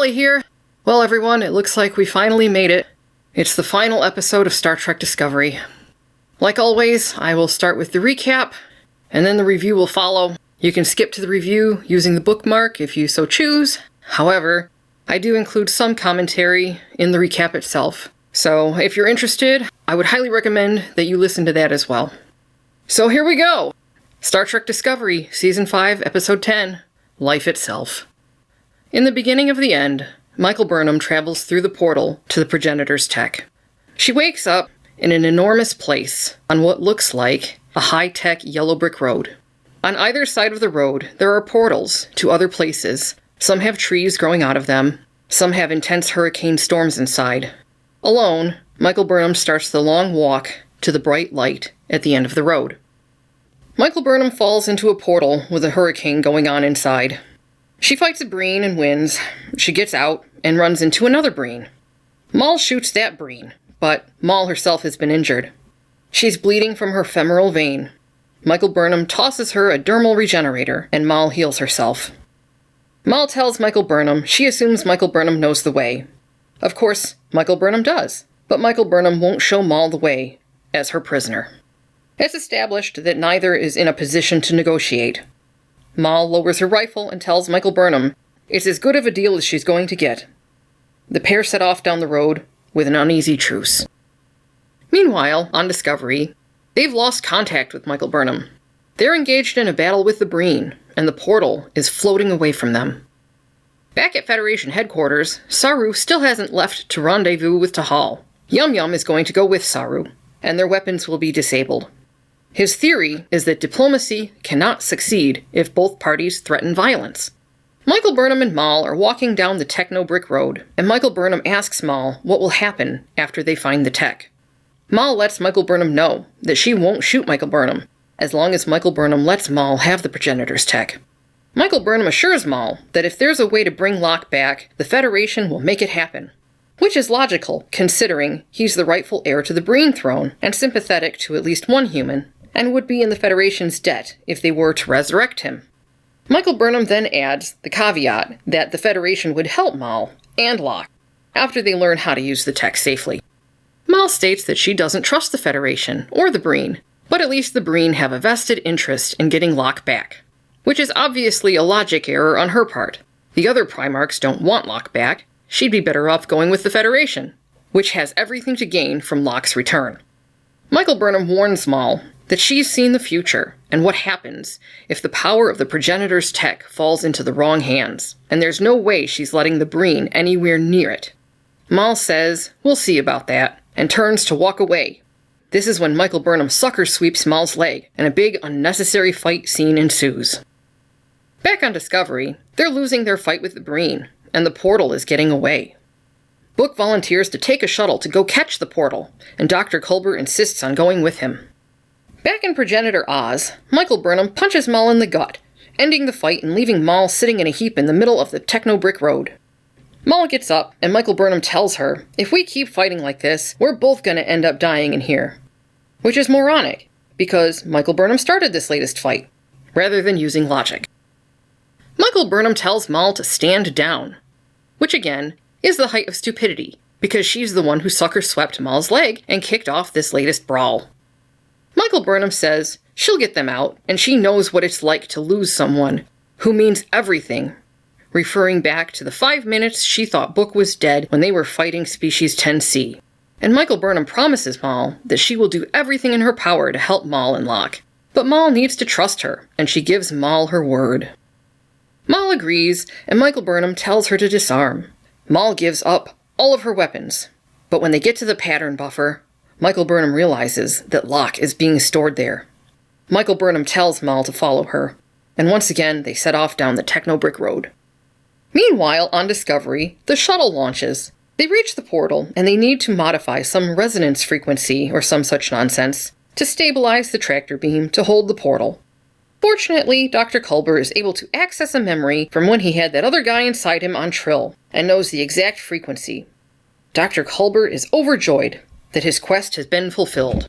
Molly here. Well, everyone, it looks like we finally made it. It's the final episode of Star Trek Discovery. Like always, I will start with the recap, and then the review will follow. You can skip to the review using the bookmark if you so choose. However, I do include some commentary in the recap itself. So if you're interested, I would highly recommend that you listen to that as well. So here we go. Star Trek Discovery, Season 5, Episode 10, Life Itself. In the beginning of the end, Michael Burnham travels through the portal to the progenitor's tech. She wakes up in an enormous place on what looks like a high-tech yellow brick road. On either side of the road, there are portals to other places. Some have trees growing out of them. Some have intense hurricane storms inside. Alone, Michael Burnham starts the long walk to the bright light at the end of the road. Michael Burnham falls into a portal with a hurricane going on inside. She fights a breen and wins. She gets out and runs into another breen. Mal shoots that breen, but Mal herself has been injured. She's bleeding from her femoral vein. Michael Burnham tosses her a dermal regenerator, and Mal heals herself. Mal tells Michael Burnham she assumes Michael Burnham knows the way. Of course, Michael Burnham does, but Michael Burnham won't show Mal the way as her prisoner. It's established that neither is in a position to negotiate. Mal lowers her rifle and tells Michael Burnham it's as good of a deal as she's going to get. The pair set off down the road with an uneasy truce. Meanwhile, on Discovery, they've lost contact with Michael Burnham. They're engaged in a battle with the breen, and the portal is floating away from them. Back at Federation headquarters, Saru still hasn't left to rendezvous with Tahal. Yum-Yum is going to go with Saru, and their weapons will be disabled. His theory is that diplomacy cannot succeed if both parties threaten violence. Michael Burnham and Mal are walking down the techno-brick road, and Michael Burnham asks Mal what will happen after they find the tech. Mal lets Michael Burnham know that she won't shoot Michael Burnham, as long as Michael Burnham lets Mal have the progenitor's tech. Michael Burnham assures Mal that if there's a way to bring Locke back, the Federation will make it happen. Which is logical, considering he's the rightful heir to the Breen throne and sympathetic to at least one human, and would be in the Federation's debt if they were to resurrect him. Michael Burnham then adds the caveat that the Federation would help Mal and Locke after they learn how to use the tech safely. Mal states that she doesn't trust the Federation or the Breen, but at least the Breen have a vested interest in getting Locke back, which is obviously a logic error on her part. The other Primarchs don't want Locke back. She'd be better off going with the Federation, which has everything to gain from Locke's return. Michael Burnham warns Mal that she's seen the future and what happens if the power of the progenitor's tech falls into the wrong hands, and there's no way she's letting the Breen anywhere near it. Mal says, "We'll see about that," and turns to walk away. This is when Michael Burnham sucker sweeps Mal's leg, and a big unnecessary fight scene ensues. Back on Discovery, they're losing their fight with the Breen, and the portal is getting away. Book volunteers to take a shuttle to go catch the portal, and Dr. Culber insists on going with him. Back in Progenitor Oz, Michael Burnham punches Mal in the gut, ending the fight and leaving Mal sitting in a heap in the middle of the techno-brick road. Mal gets up, and Michael Burnham tells her, if we keep fighting like this, we're both going to end up dying in here. Which is moronic, because Michael Burnham started this latest fight, rather than using logic. Michael Burnham tells Mal to stand down, which again is the height of stupidity, because she's the one who sucker-swept Mal's leg and kicked off this latest brawl. Michael Burnham says she'll get them out, and she knows what it's like to lose someone who means everything, referring back to the 5 minutes she thought Book was dead when they were fighting Species 10C. And Michael Burnham promises Mal that she will do everything in her power to help Mal and Locke. But Mal needs to trust her, and she gives Mal her word. Mal agrees, and Michael Burnham tells her to disarm. Mal gives up all of her weapons, but when they get to the pattern buffer, Michael Burnham realizes that Locke is being stored there. Michael Burnham tells Mal to follow her, and once again they set off down the techno-brick road. Meanwhile, on Discovery, the shuttle launches. They reach the portal, and they need to modify some resonance frequency or some such nonsense to stabilize the tractor beam to hold the portal. Fortunately, Dr. Culber is able to access a memory from when he had that other guy inside him on Trill, and knows the exact frequency. Dr. Culber is overjoyed that his quest has been fulfilled.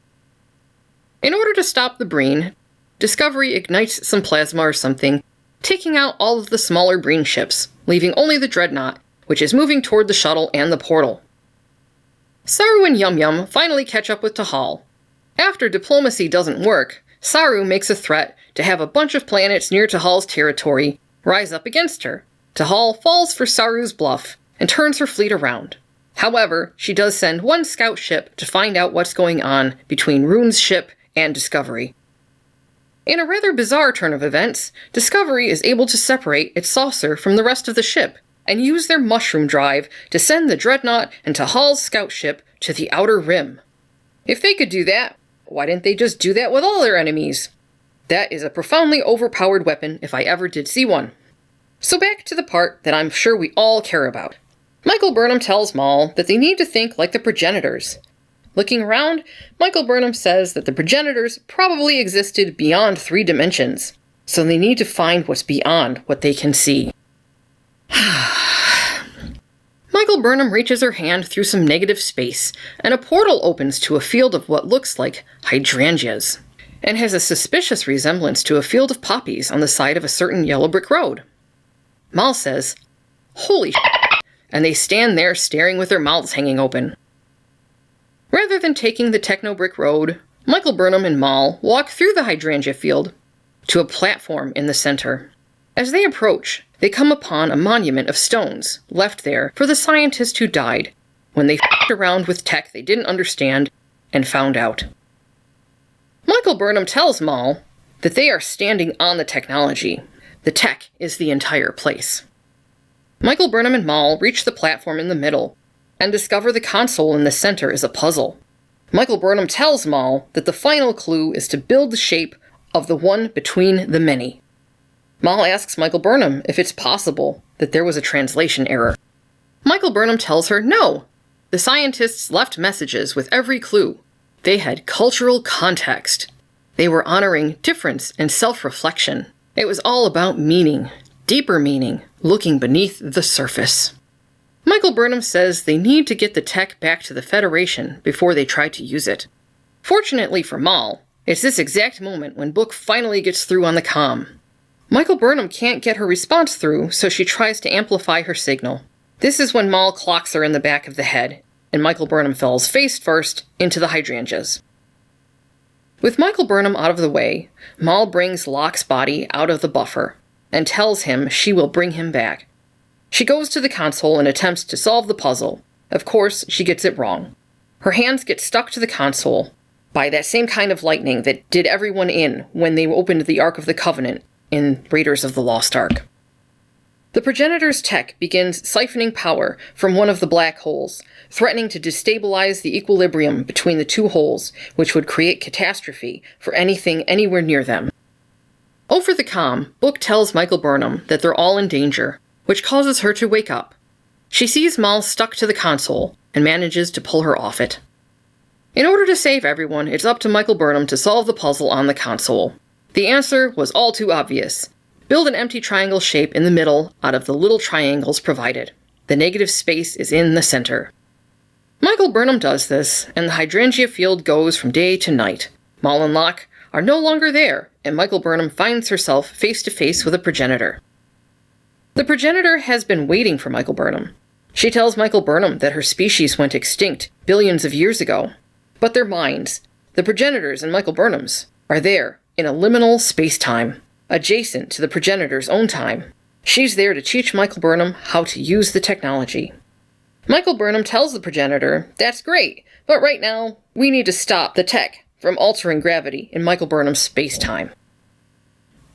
In order to stop the Breen, Discovery ignites some plasma or something, taking out all of the smaller Breen ships, leaving only the Dreadnought, which is moving toward the shuttle and the portal. Saru and Yum Yum finally catch up with Tahal. After diplomacy doesn't work, Saru makes a threat to have a bunch of planets near Tahal's territory rise up against her. Tahal falls for Saru's bluff and turns her fleet around. However, she does send one scout ship to find out what's going on between Rune's ship and Discovery. In a rather bizarre turn of events, Discovery is able to separate its saucer from the rest of the ship and use their mushroom drive to send the Dreadnought and Tahal's scout ship to the Outer Rim. If they could do that, why didn't they just do that with all their enemies? That is a profoundly overpowered weapon if I ever did see one. So back to the part that I'm sure we all care about. Michael Burnham tells Maul that they need to think like the progenitors. Looking around, Michael Burnham says that the progenitors probably existed beyond 3 dimensions, so they need to find what's beyond what they can see. Michael Burnham reaches her hand through some negative space, and a portal opens to a field of what looks like hydrangeas, and has a suspicious resemblance to a field of poppies on the side of a certain yellow brick road. Maul says, "Holy shit," and they stand there staring with their mouths hanging open. Rather than taking the techno-brick road, Michael Burnham and Maul walk through the hydrangea field to a platform in the center. As they approach, they come upon a monument of stones left there for the scientist who died when they f***ed around with tech they didn't understand and found out. Michael Burnham tells Maul that they are standing on the technology. The tech is the entire place. Michael Burnham and Maul reach the platform in the middle and discover the console in the center is a puzzle. Michael Burnham tells Maul that the final clue is to build the shape of the one between the many. Maul asks Michael Burnham if it's possible that there was a translation error. Michael Burnham tells her no. The scientists left messages with every clue. They had cultural context. They were honoring difference and self-reflection. It was all about meaning, deeper meaning, looking beneath the surface. Michael Burnham says they need to get the tech back to the Federation before they try to use it. Fortunately for Maul, it's this exact moment when Book finally gets through on the comm. Michael Burnham can't get her response through, so she tries to amplify her signal. This is when Maul clocks her in the back of the head, and Michael Burnham falls face first into the hydrangeas. With Michael Burnham out of the way, Maul brings Locke's body out of the buffer and tells him she will bring him back. She goes to the console and attempts to solve the puzzle. Of course, she gets it wrong. Her hands get stuck to the console by that same kind of lightning that did everyone in when they opened the Ark of the Covenant in Raiders of the Lost Ark. The progenitor's tech begins siphoning power from one of the black holes, threatening to destabilize the equilibrium between the two holes, which would create catastrophe for anything anywhere near them. Over the comm, Book tells Michael Burnham that they're all in danger, which causes her to wake up. She sees Maul stuck to the console and manages to pull her off it. In order to save everyone, it's up to Michael Burnham to solve the puzzle on the console. The answer was all too obvious. Build an empty triangle shape in the middle out of the little triangles provided. The negative space is in the center. Michael Burnham does this, and the hydrangea field goes from day to night. Maul and Locke are no longer there, and Michael Burnham finds herself face to face with a progenitor. The progenitor has been waiting for Michael Burnham. She tells Michael Burnham that her species went extinct billions of years ago. But their minds, the progenitors and Michael Burnham's, are there in a liminal space-time, adjacent to the progenitor's own time. She's there to teach Michael Burnham how to use the technology. Michael Burnham tells the progenitor, "That's great, but right now, we need to stop the tech from altering gravity in Michael Burnham's space-time."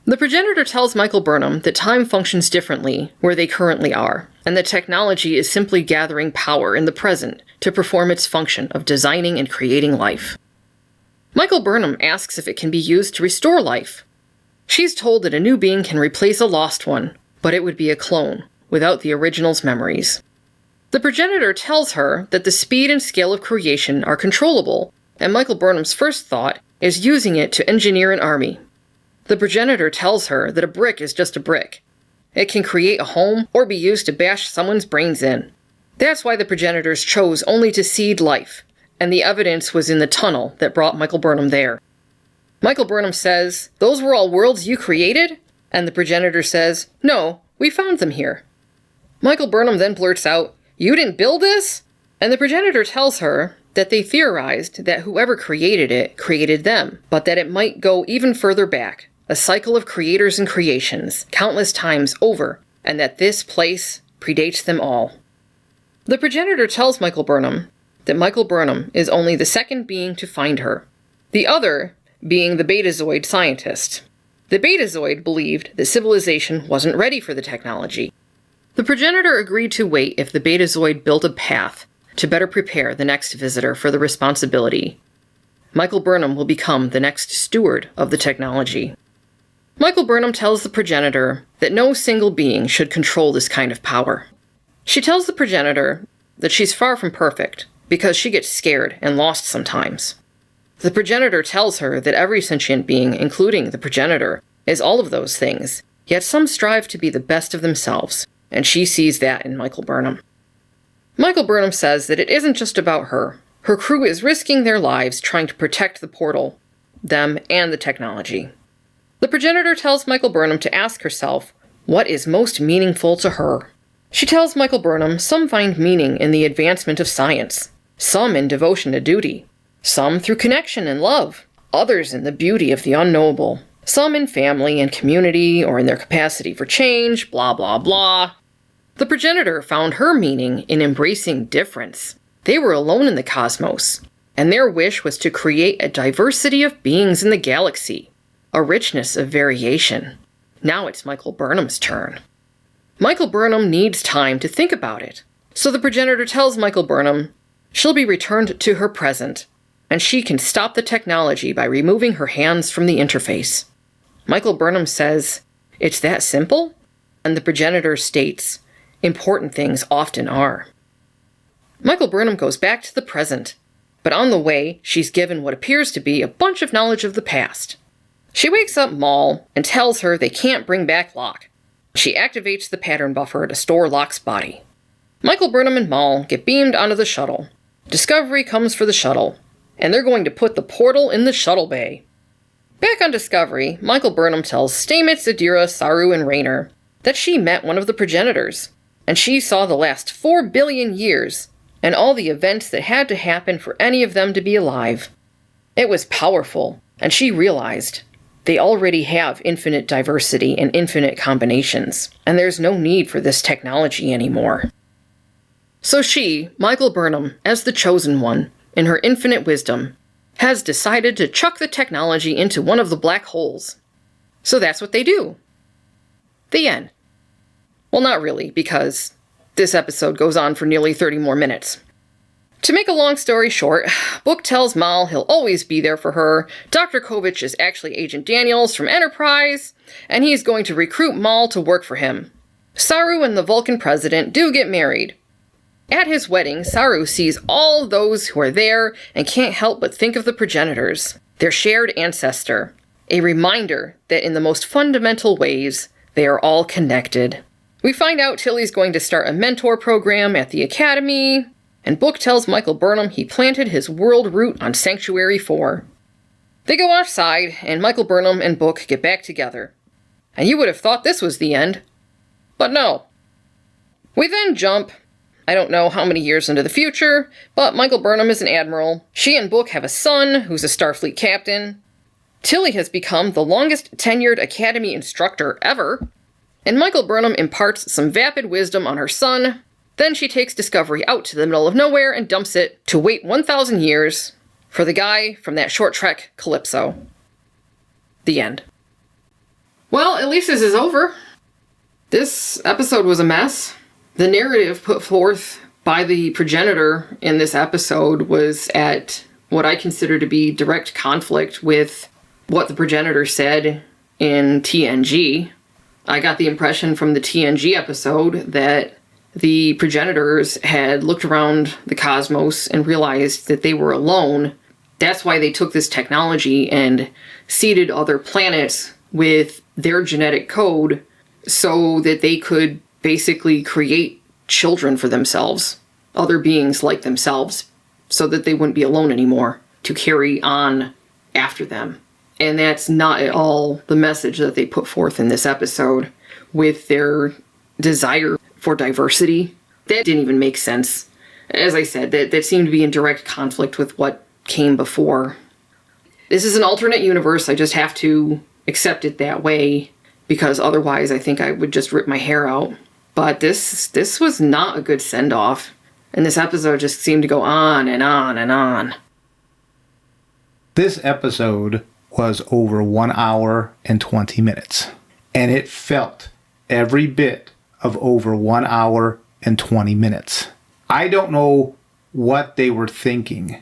The progenitor tells Michael Burnham that time functions differently where they currently are, and that technology is simply gathering power in the present to perform its function of designing and creating life. Michael Burnham asks if it can be used to restore life. She's told that a new being can replace a lost one, but it would be a clone, without the original's memories. The progenitor tells her that the speed and scale of creation are controllable, and Michael Burnham's first thought is using it to engineer an army. The progenitor tells her that a brick is just a brick. It can create a home or be used to bash someone's brains in. That's why the progenitors chose only to seed life, and the evidence was in the tunnel that brought Michael Burnham there. Michael Burnham says, "Those were all worlds you created?" And the progenitor says, "No, we found them here." Michael Burnham then blurts out, "You didn't build this?" And the progenitor tells her that they theorized that whoever created it created them, but that it might go even further back, a cycle of creators and creations, countless times over, and that this place predates them all. The progenitor tells Michael Burnham that Michael Burnham is only the second being to find her, the other being the Betazoid scientist. The Betazoid believed that civilization wasn't ready for the technology. The progenitor agreed to wait if the Betazoid built a path to better prepare the next visitor for the responsibility. Michael Burnham will become the next steward of the technology. Michael Burnham tells the progenitor that no single being should control this kind of power. She tells the progenitor that she's far from perfect because she gets scared and lost sometimes. The progenitor tells her that every sentient being, including the progenitor, is all of those things, yet some strive to be the best of themselves, and she sees that in Michael Burnham. Michael Burnham says that it isn't just about her. Her crew is risking their lives trying to protect the portal, them, and the technology. The progenitor tells Michael Burnham to ask herself what is most meaningful to her. She tells Michael Burnham some find meaning in the advancement of science, some in devotion to duty, some through connection and love, others in the beauty of the unknowable, some in family and community or in their capacity for change, blah blah blah. The progenitor found her meaning in embracing difference. They were alone in the cosmos, and their wish was to create a diversity of beings in the galaxy, a richness of variation. Now it's Michael Burnham's turn. Michael Burnham needs time to think about it, so the progenitor tells Michael Burnham she'll be returned to her present, and she can stop the technology by removing her hands from the interface. Michael Burnham says, "It's that simple?" And the progenitor states, "Important things often are." Michael Burnham goes back to the present, but on the way, she's given what appears to be a bunch of knowledge of the past. She wakes up Maul and tells her they can't bring back Locke. She activates the pattern buffer to store Locke's body. Michael Burnham and Maul get beamed onto the shuttle. Discovery comes for the shuttle, and they're going to put the portal in the shuttle bay. Back on Discovery, Michael Burnham tells Stamets, Adira, Saru, and Raynor that she met one of the progenitors, and she saw the last 4 billion years and all the events that had to happen for any of them to be alive. It was powerful, and she realized they already have infinite diversity and infinite combinations, and there's no need for this technology anymore. So she, Michael Burnham, as the chosen one, in her infinite wisdom, has decided to chuck the technology into one of the black holes. So that's what they do. The end. Well, not really, because this episode goes on for nearly 30 more minutes. To make a long story short, Book tells Mal he'll always be there for her. Dr. Kovich is actually Agent Daniels from Enterprise, and he's going to recruit Mal to work for him. Saru and the Vulcan president do get married. At his wedding, Saru sees all those who are there and can't help but think of the progenitors, their shared ancestor, a reminder that in the most fundamental ways, they are all connected. We find out Tilly's going to start a mentor program at the Academy, and Book tells Michael Burnham he planted his world root on Sanctuary 4. They go outside, and Michael Burnham and Book get back together. And you would have thought this was the end. But no. We then jump, I don't know how many years into the future, but Michael Burnham is an admiral. She and Book have a son who's a Starfleet captain. Tilly has become the longest tenured Academy instructor ever. And Michael Burnham imparts some vapid wisdom on her son. Then she takes Discovery out to the middle of nowhere and dumps it to wait 1,000 years for the guy from that short trek, Calypso. The end. Well, at least this is over. This episode was a mess. The narrative put forth by the progenitor in this episode was at what I consider to be direct conflict with what the progenitor said in TNG. I got the impression from the TNG episode that the progenitors had looked around the cosmos and realized that they were alone. That's why they took this technology and seeded other planets with their genetic code so that they could basically create children for themselves, other beings like themselves, so that they wouldn't be alone anymore to carry on after them. And that's not at all the message that they put forth in this episode with their desire for diversity. That didn't even make sense. As I said, that seemed to be in direct conflict with what came before. This is an alternate universe. I just have to accept it that way, because otherwise I think I would just rip my hair out. But this was not a good send-off. And this episode just seemed to go on and on and on. This episode was over 1 hour and 20 minutes. And it felt every bit of over 1 hour and 20 minutes. I don't know what they were thinking.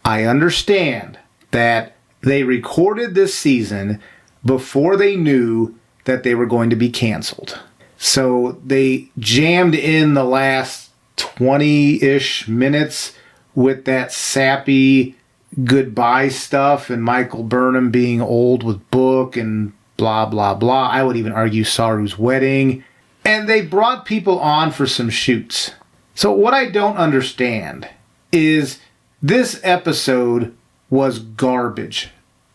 I understand that they recorded this season before they knew that they were going to be canceled. So they jammed in the last 20-ish minutes with that sappy goodbye stuff and Michael Burnham being old with Book and blah, blah, blah. I would even argue Saru's wedding. And they brought people on for some shoots. So what I don't understand is this episode was garbage.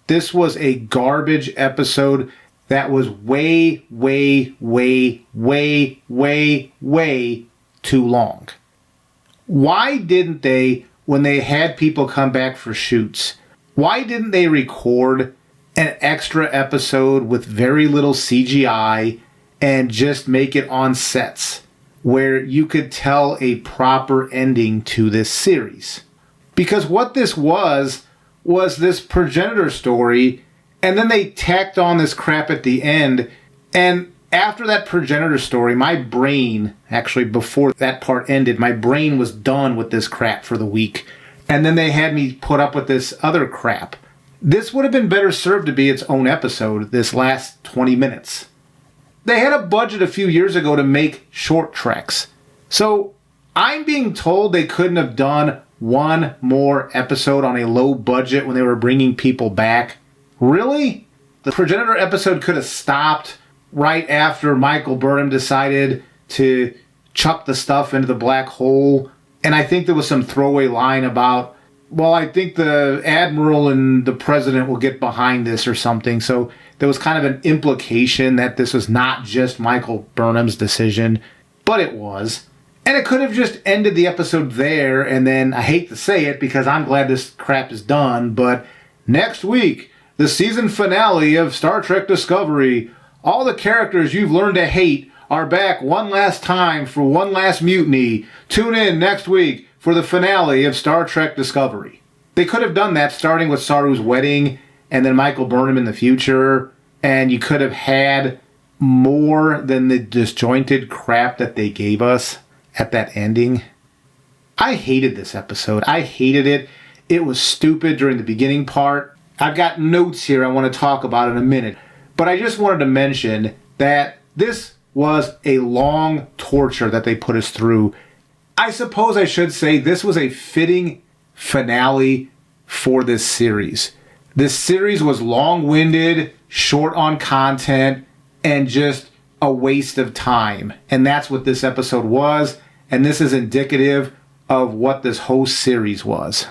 This was a garbage episode that was way, way, way, way, way, way too long. Why didn't they, when they had people come back for shoots, why didn't they record an extra episode with very little CGI and just make it on sets where you could tell a proper ending to this series? Because what this was this progenitor story, and then they tacked on this crap at the end. And after that progenitor story, my brain, actually before that part ended, my brain was done with this crap for the week. And then they had me put up with this other crap. This would have been better served to be its own episode, this last 20 minutes. They had a budget a few years ago to make short treks. So I'm being told they couldn't have done one more episode on a low budget when they were bringing people back. Really? The progenitor episode could have stopped right after Michael Burnham decided to chuck the stuff into the black hole. And I think there was some throwaway line about, well, I think the admiral and the president will get behind this or something. So there was kind of an implication that this was not just Michael Burnham's decision, but it was. And it could have just ended the episode there, and then, I hate to say it because I'm glad this crap is done, but next week, the season finale of Star Trek Discovery, all the characters you've learned to hate are back one last time for one last mutiny. Tune in next week for the finale of Star Trek Discovery. They could have done that starting with Saru's wedding and then Michael Burnham in the future, and you could have had more than the disjointed crap that they gave us at that ending. I hated this episode. I hated it. It was stupid during the beginning part. I've got notes here I want to talk about in a minute. But I just wanted to mention that this was a long torture that they put us through. I suppose I should say this was a fitting finale for this series. This series was long-winded, short on content, and just a waste of time. And that's what this episode was. And this is indicative of what this whole series was.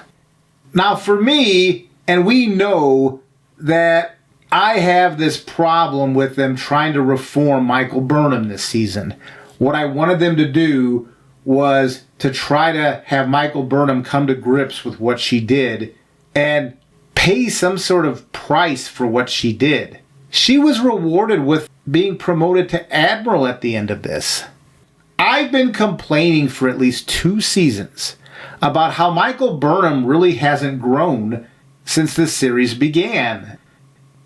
Now for me, and we know that I have this problem with them trying to reform Michael Burnham this season. What I wanted them to do was to try to have Michael Burnham come to grips with what she did and pay some sort of price for what she did. She was rewarded with being promoted to Admiral at the end of this. I've been complaining for at least 2 seasons about how Michael Burnham really hasn't grown since this series began.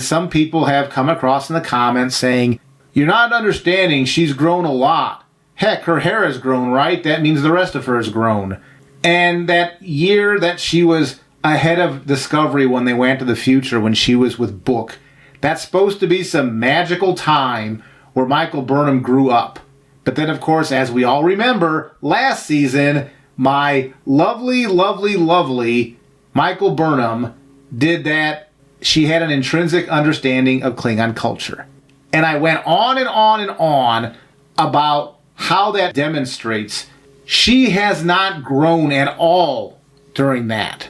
Some people have come across in the comments saying, "You're not understanding, she's grown a lot. Heck, her hair has grown, right? That means the rest of her has grown." And that year that she was ahead of Discovery when they went to the future, when she was with Book, that's supposed to be some magical time where Michael Burnham grew up. But then, of course, as we all remember, last season, my lovely, lovely, lovely Michael Burnham did that. She had an intrinsic understanding of Klingon culture. And I went on and on and on about how that demonstrates she has not grown at all during that.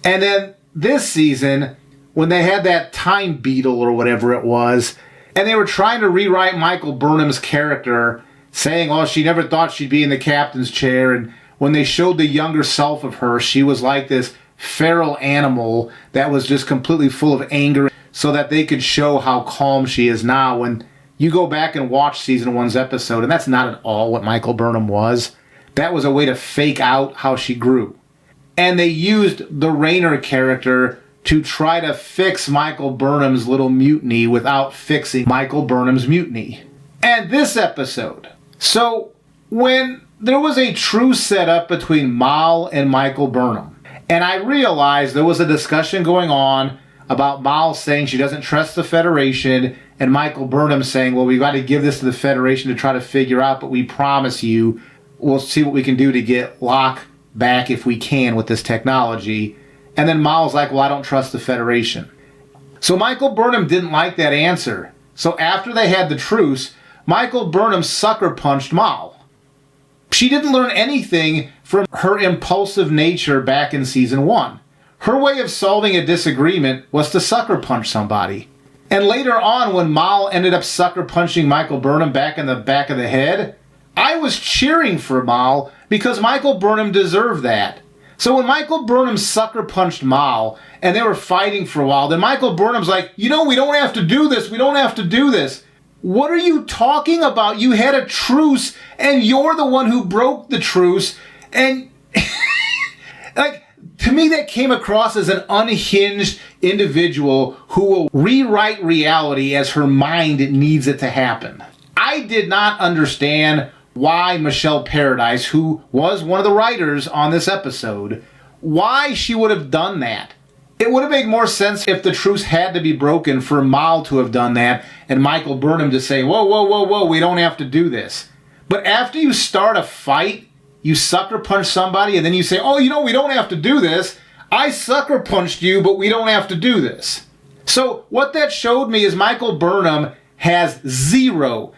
And then this season, when they had that time beetle or whatever it was, and they were trying to rewrite Michael Burnham's character saying, oh, she never thought she'd be in the captain's chair. And when they showed the younger self of her, she was like this feral animal that was just completely full of anger, so that they could show how calm she is now. When you go back and watch season 1's episode, and that's not at all what Michael Burnham was. That was a way to fake out how she grew. And they used the Raynor character to try to fix Michael Burnham's little mutiny without fixing Michael Burnham's mutiny. And this episode. So, when there was a truce set up between Mal and Michael Burnham, and I realized there was a discussion going on about Mal saying she doesn't trust the Federation, and Michael Burnham saying, well, we've got to give this to the Federation to try to figure out, but we promise you we'll see what we can do to get Locke back if we can with this technology. And then Mal's like, well, I don't trust the Federation. So Michael Burnham didn't like that answer. So after they had the truce, Michael Burnham sucker punched Mal. She didn't learn anything from her impulsive nature back in season 1. Her way of solving a disagreement was to sucker punch somebody. And later on, when Mal ended up sucker punching Michael Burnham back in the back of the head, I was cheering for Mal because Michael Burnham deserved that. So when Michael Burnham sucker punched Mal and they were fighting for a while, then Michael Burnham's like, we don't have to do this. We don't have to do this. What are you talking about? You had a truce and you're the one who broke the truce. And like, to me, that came across as an unhinged individual who will rewrite reality as her mind needs it to happen. I did not understand why Michelle Paradise, who was one of the writers on this episode, why she would have done that. It would have made more sense if the truce had to be broken for Mal to have done that and Michael Burnham to say, whoa, we don't have to do this. But after you start a fight, you sucker punch somebody and then you say, we don't have to do this. I sucker punched you, but we don't have to do this. So what that showed me is Michael Burnham has zero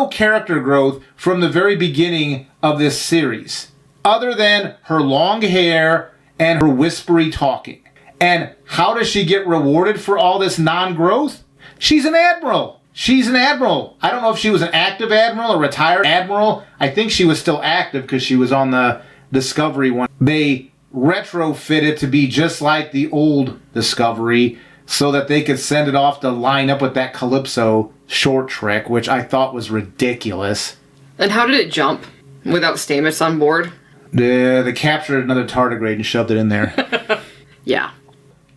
character growth from the very beginning of this series, other than her long hair and her whispery talking. And how does she get rewarded for all this non-growth? She's an admiral. I don't know if she was an active admiral or retired admiral. I think she was still active because she was on the Discovery one. They retrofitted to be just like the old Discovery so that they could send it off to line up with that Calypso short trek, which I thought was ridiculous. And how did it jump without Stamets on board? They captured another tardigrade and shoved it in there. Yeah.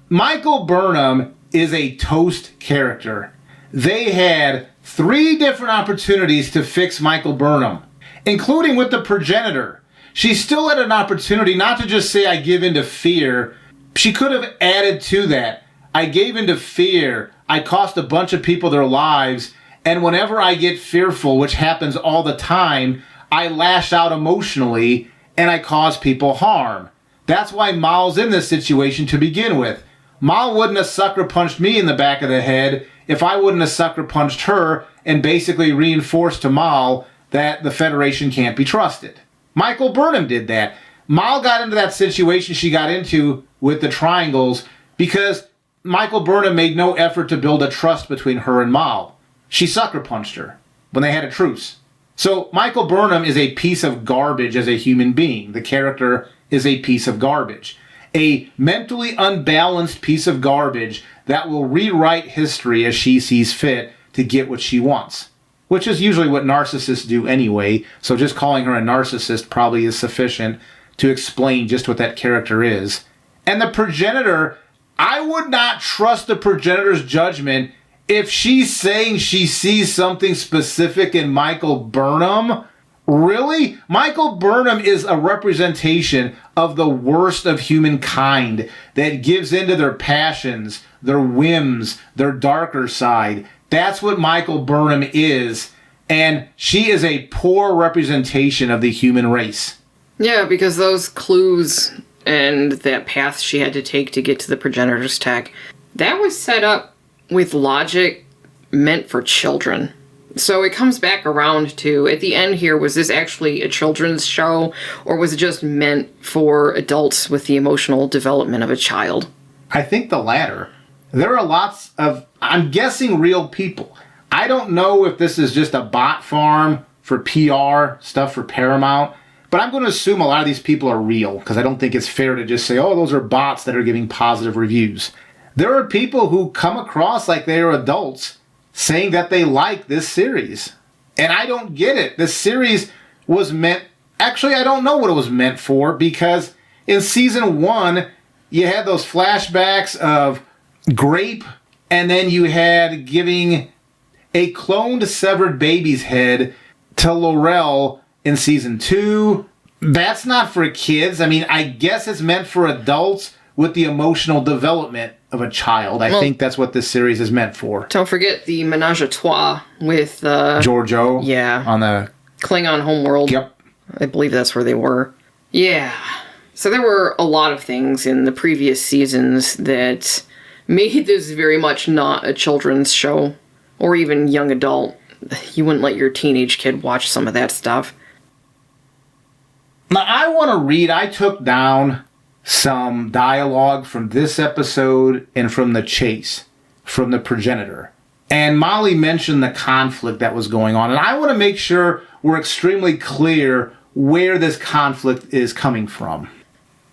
Michael Burnham is a toast character. They had 3 different opportunities to fix Michael Burnham, including with the progenitor. She still had an opportunity not to just say, I give in to fear. She could have added to that. I gave in to fear. I cost a bunch of people their lives. And whenever I get fearful, which happens all the time, I lash out emotionally and I cause people harm. That's why Mal's in this situation to begin with. Mal wouldn't have sucker punched me in the back of the head if I wouldn't have sucker punched her and basically reinforced to Mal that the Federation can't be trusted. Michael Burnham did that. Mal got into that situation she got into with the triangles because Michael Burnham made no effort to build a trust between her and Mal. She sucker punched her when they had a truce. So Michael Burnham is a piece of garbage as a human being. The character is a piece of garbage. A mentally unbalanced piece of garbage that will rewrite history as she sees fit to get what she wants. Which is usually what narcissists do anyway, so just calling her a narcissist probably is sufficient to explain just what that character is. And the progenitor, I would not trust the progenitor's judgment if she's saying she sees something specific in Michael Burnham. Really? Michael Burnham is a representation of the worst of humankind that gives into their passions, their whims, their darker side. That's what Michael Burnham is, and she is a poor representation of the human race. Yeah, because those clues and that path she had to take to get to the progenitor's tech, that was set up with logic meant for children. So it comes back around to, at the end here, was this actually a children's show, or was it just meant for adults with the emotional development of a child? I think the latter. There are I'm guessing, real people. I don't know if this is just a bot farm for PR, stuff for Paramount. But I'm going to assume a lot of these people are real, because I don't think it's fair to just say, oh, those are bots that are giving positive reviews. There are people who come across like they are adults saying that they like this series. And I don't get it. This series was meant... Actually, I don't know what it was meant for, because in season 1, you had those flashbacks of Grape, and then you had giving a cloned severed baby's head to Laurel in season 2. That's not for kids. I mean, I guess it's meant for adults with the emotional development of a child. I think that's what this series is meant for. Don't forget the menage a trois with... Giorgio. Yeah. On the... Klingon homeworld. Yep. I believe that's where they were. Yeah. So there were a lot of things in the previous seasons that made this very much not a children's show. Or even young adult. You wouldn't let your teenage kid watch some of that stuff. Now, I took down some dialogue from this episode and from The Chase, from the Progenitor. And Molly mentioned the conflict that was going on. And I want to make sure we're extremely clear where this conflict is coming from.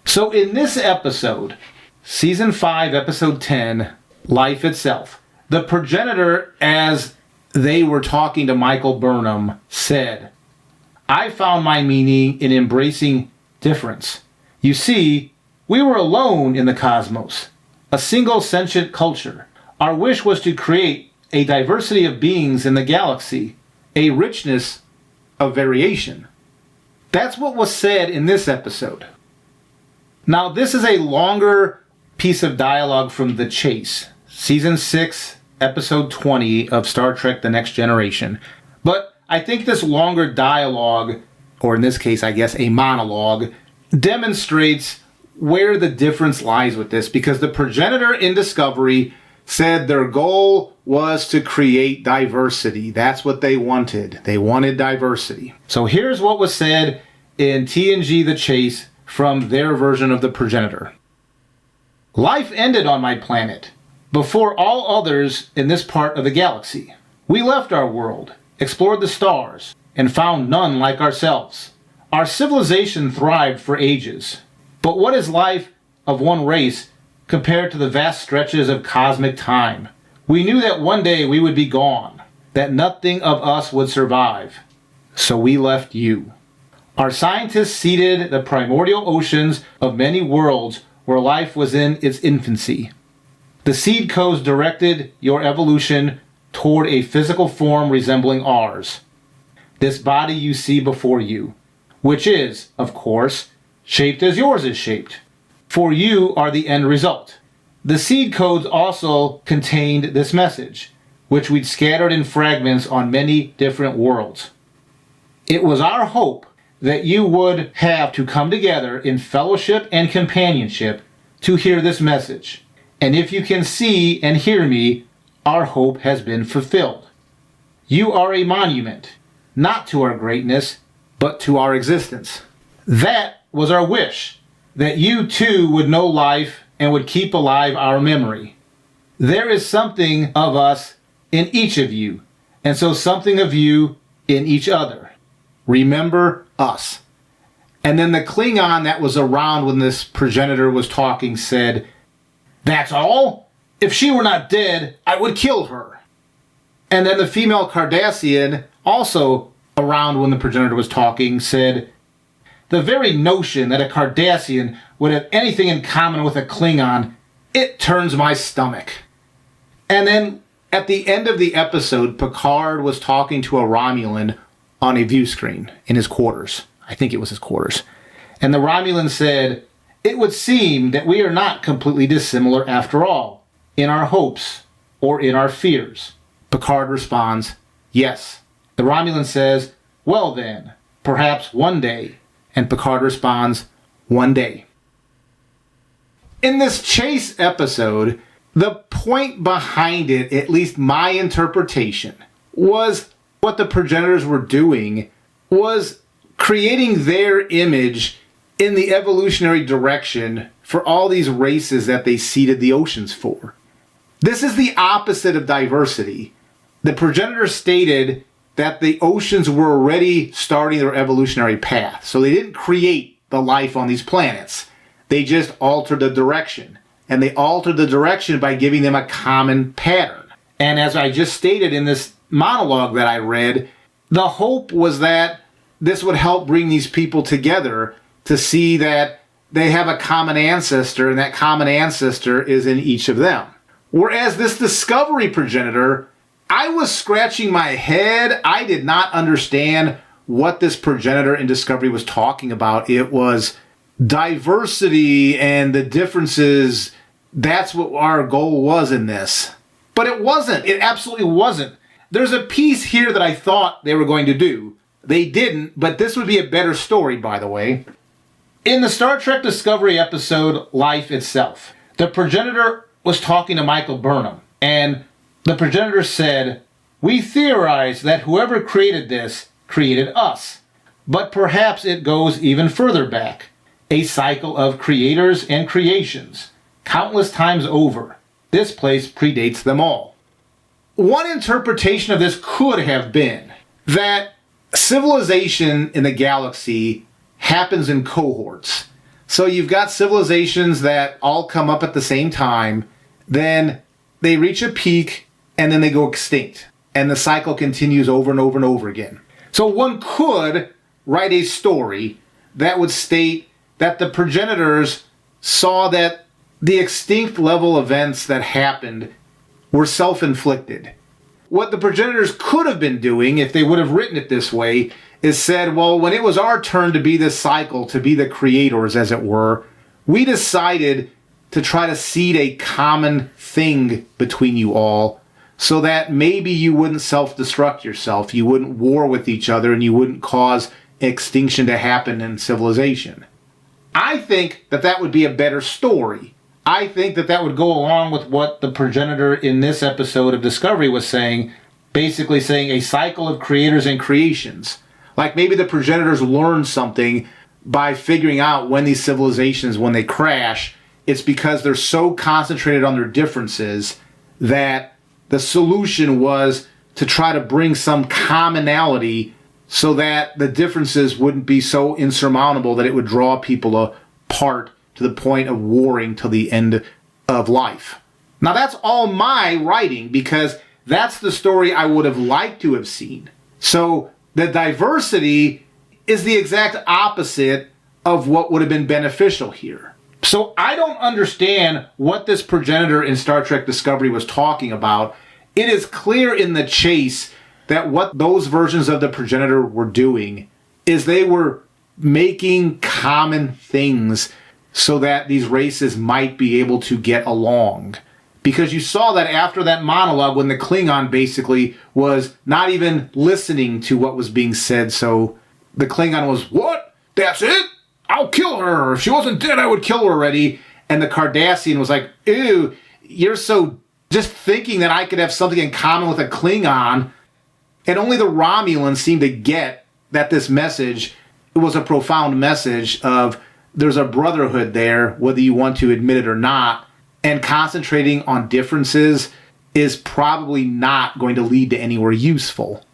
So in this episode, Season 5, Episode 10, Life Itself, the Progenitor, as they were talking to Michael Burnham, said, I found my meaning in embracing difference. You see, we were alone in the cosmos, a single sentient culture. Our wish was to create a diversity of beings in the galaxy, a richness of variation. That's what was said in this episode. Now, this is a longer piece of dialogue from The Chase, Season 6, Episode 20 of Star Trek The Next Generation. But I think this longer dialogue, or in this case, I guess, a monologue, demonstrates where the difference lies with this, because the Progenitor in Discovery said their goal was to create diversity. That's what they wanted. They wanted diversity. So here's what was said in TNG The Chase from their version of the Progenitor. Life ended on my planet before all others in this part of the galaxy. We left our world, explored the stars, and found none like ourselves. Our civilization thrived for ages. But what is life of one race compared to the vast stretches of cosmic time? We knew that one day we would be gone, that nothing of us would survive. So we left you. Our scientists seeded the primordial oceans of many worlds where life was in its infancy. The seed codes directed your evolution toward a physical form resembling ours. This body you see before you, which is, of course, shaped as yours is shaped. For you are the end result. The seed codes also contained this message, which we'd scattered in fragments on many different worlds. It was our hope that you would have to come together in fellowship and companionship to hear this message. And if you can see and hear me, our hope has been fulfilled. You are a monument, not to our greatness, but to our existence. That was our wish, that you too would know life and would keep alive our memory. There is something of us in each of you, and so something of you in each other. Remember us. And then the Klingon that was around when this Progenitor was talking said, That's all? If she were not dead, I would kill her. And then the female Cardassian, also around when the Progenitor was talking, said, The very notion that a Cardassian would have anything in common with a Klingon, it turns my stomach. And then at the end of the episode, Picard was talking to a Romulan on a view screen in his quarters. I think it was his quarters. And the Romulan said, It would seem that we are not completely dissimilar after all, in our hopes or in our fears. Picard responds, Yes. The Romulan says, Well then, perhaps one day. And Picard responds, One day. In this Chase episode, the point behind it, at least my interpretation, was what the Progenitors were doing was creating their image in the evolutionary direction for all these races that they seeded the oceans for. This is the opposite of diversity. The Progenitor stated that the oceans were already starting their evolutionary path. So they didn't create the life on these planets. They just altered the direction. And they altered the direction by giving them a common pattern. And as I just stated in this monologue that I read, the hope was that this would help bring these people together to see that they have a common ancestor, and that common ancestor is in each of them. Whereas this Discovery progenitor, I was scratching my head. I did not understand what this progenitor in Discovery was talking about. It was diversity and the differences. That's what our goal was in this. But it wasn't. It absolutely wasn't. There's a piece here that I thought they were going to do. They didn't, but this would be a better story, by the way. In the Star Trek Discovery episode, Life Itself, the progenitor was talking to Michael Burnham, and the progenitor said, "We theorize that whoever created this created us, but perhaps it goes even further back, a cycle of creators and creations, countless times over. This place predates them all." One interpretation of this could have been that civilization in the galaxy happens in cohorts. So you've got civilizations that all come up at the same time, then they reach a peak, and then they go extinct. And the cycle continues over and over and over again. So one could write a story that would state that the progenitors saw that the extinct level events that happened were self-inflicted. What the progenitors could have been doing, if they would have written it this way, is said, well, when it was our turn to be this cycle, to be the creators, as it were, we decided to try to seed a common thing between you all so that maybe you wouldn't self-destruct yourself, you wouldn't war with each other, and you wouldn't cause extinction to happen in civilization. I think that that would be a better story. I think that that would go along with what the progenitor in this episode of Discovery was saying, basically saying a cycle of creators and creations. Like maybe the progenitors learned something by figuring out when these civilizations, when they crash, it's because they're so concentrated on their differences that the solution was to try to bring some commonality so that the differences wouldn't be so insurmountable that it would draw people apart to the point of warring till the end of life. Now that's all my writing because that's the story I would have liked to have seen. So the diversity is the exact opposite of what would have been beneficial here. So I don't understand what this progenitor in Star Trek Discovery was talking about. It is clear in the chase that what those versions of the progenitor were doing is they were making common things so that these races might be able to get along. Because you saw that after that monologue when the Klingon basically was not even listening to what was being said, so the Klingon was, "What? That's it? I'll kill her. If she wasn't dead, I would kill her already." And the Cardassian was like, "Ew, you're so just thinking that I could have something in common with a Klingon." And only the Romulans seemed to get that this message was a profound message of there's a brotherhood there, whether you want to admit it or not, and concentrating on differences is probably not going to lead to anywhere useful.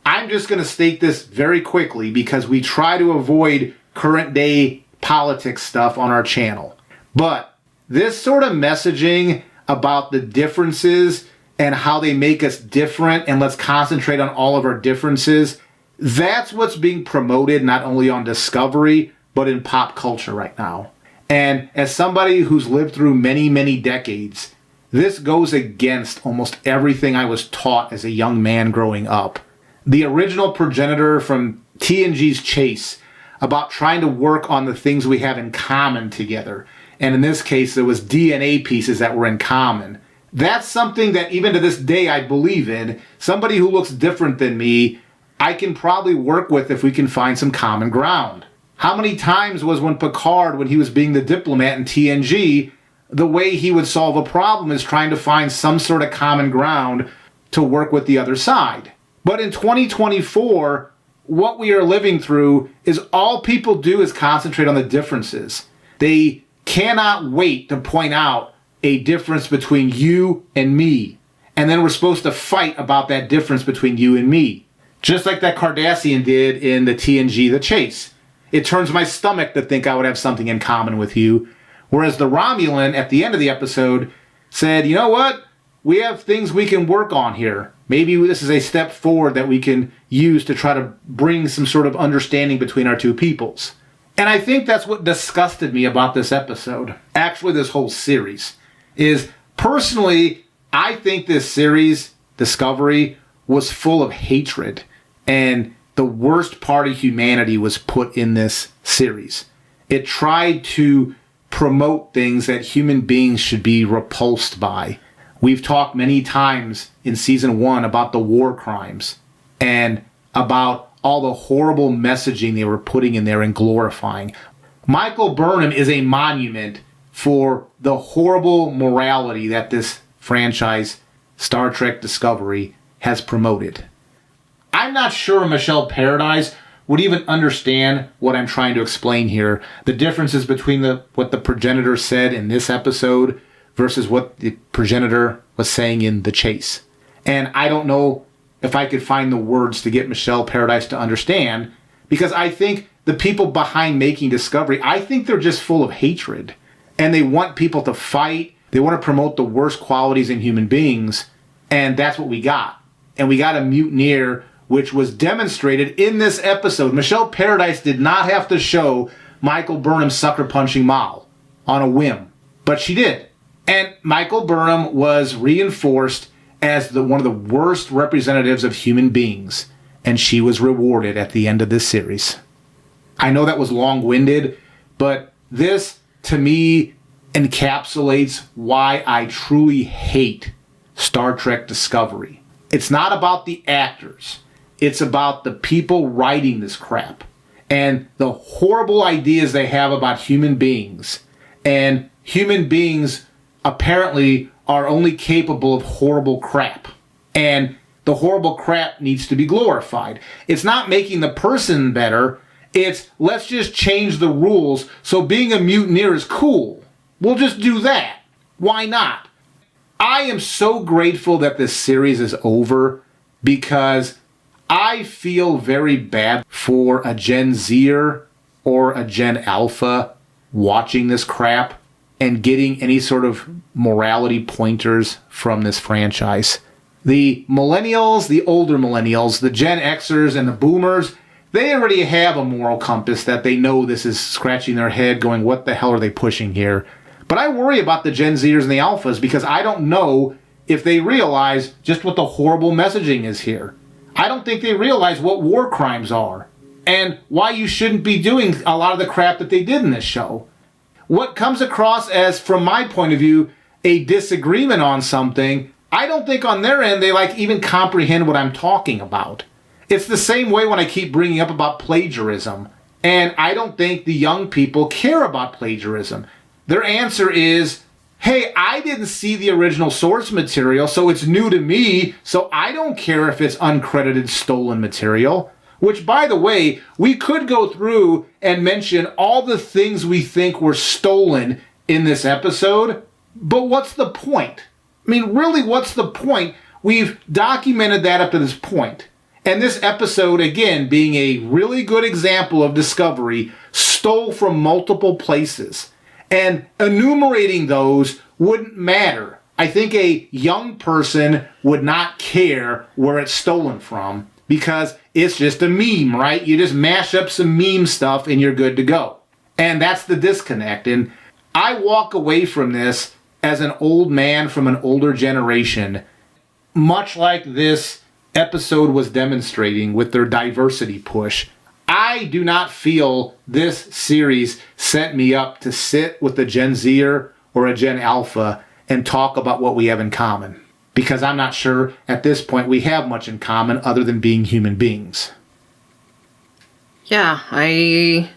I'm just going to state this very quickly because we try to avoid current day politics stuff on our channel. But this sort of messaging about the differences and how they make us different and let's concentrate on all of our differences, that's what's being promoted not only on Discovery, but in pop culture right now. And as somebody who's lived through many, many decades, this goes against almost everything I was taught as a young man growing up. The original progenitor from TNG's Chase about trying to work on the things we have in common together. And in this case, there was DNA pieces that were in common. That's something that even to this day I believe in. Somebody who looks different than me, I can probably work with if we can find some common ground. How many times was when Picard, when he was being the diplomat in TNG, the way he would solve a problem is trying to find some sort of common ground to work with the other side. But in 2024, what we are living through is all people do is concentrate on the differences. They cannot wait to point out a difference between you and me. and then we're supposed to fight about that difference between you and me. Just like that Cardassian did in the TNG The Chase. It turns my stomach to think I would have something in common with you. Whereas the Romulan, at the end of the episode, said, you know what? We have things we can work on here. Maybe this is a step forward that we can use to try to bring some sort of understanding between our two peoples. And I think that's what disgusted me about this episode. Actually, this whole series. Is, personally, I think this series, Discovery, was full of hatred. And the worst part of humanity was put in this series. It tried to promote things that human beings should be repulsed by. We've talked many times in season 1 about the war crimes and about all the horrible messaging they were putting in there and glorifying. Michael Burnham is a monument for the horrible morality that this franchise, Star Trek Discovery, has promoted. I'm not sure Michelle Paradise would even understand what I'm trying to explain here. The differences between what the progenitor said in this episode versus what the progenitor was saying in The Chase. And I don't know if I could find the words to get Michelle Paradise to understand, because I think the people behind making Discovery, I think they're just full of hatred. And they want people to fight. They want to promote the worst qualities in human beings. And that's what we got. And we got a mutineer, which was demonstrated in this episode. Michelle Paradise did not have to show Michael Burnham sucker punching Mal on a whim, but she did. And Michael Burnham was reinforced as one of the worst representatives of human beings, and she was rewarded at the end of this series. I know that was long-winded, but this, to me, encapsulates why I truly hate Star Trek Discovery. It's not about the actors. It's about the people writing this crap and the horrible ideas they have about human beings. And human beings apparently are only capable of horrible crap. And the horrible crap needs to be glorified. It's not making the person better. It's, let's just change the rules so being a mutineer is cool. We'll just do that. Why not? I am so grateful that this series is over, because I feel very bad for a Gen Zer or a Gen Alpha watching this crap and getting any sort of morality pointers from this franchise. The millennials, the older millennials, the Gen Xers and the boomers, they already have a moral compass that they know this is scratching their head going, what the hell are they pushing here? But I worry about the Gen Zers and the Alphas, because I don't know if they realize just what the horrible messaging is here. I don't think they realize what war crimes are and why you shouldn't be doing a lot of the crap that they did in this show. What comes across as, from my point of view, a disagreement on something, I don't think on their end they even comprehend what I'm talking about. It's the same way when I keep bringing up about plagiarism, and I don't think the young people care about plagiarism. Their answer is, hey, I didn't see the original source material, so it's new to me, so I don't care if it's uncredited stolen material. Which, by the way, we could go through and mention all the things we think were stolen in this episode, but what's the point? I mean, really, what's the point? We've documented that up to this point. And this episode, again, being a really good example of Discovery, stole from multiple places. And enumerating those wouldn't matter. I think a young person would not care where it's stolen from, because it's just a meme, right? You just mash up some meme stuff and you're good to go. And that's the disconnect. And I walk away from this as an old man from an older generation, much like this episode was demonstrating with their diversity push. I do not feel this series set me up to sit with a Gen Zer or a Gen Alpha and talk about what we have in common. Because I'm not sure at this point we have much in common other than being human beings. Yeah, I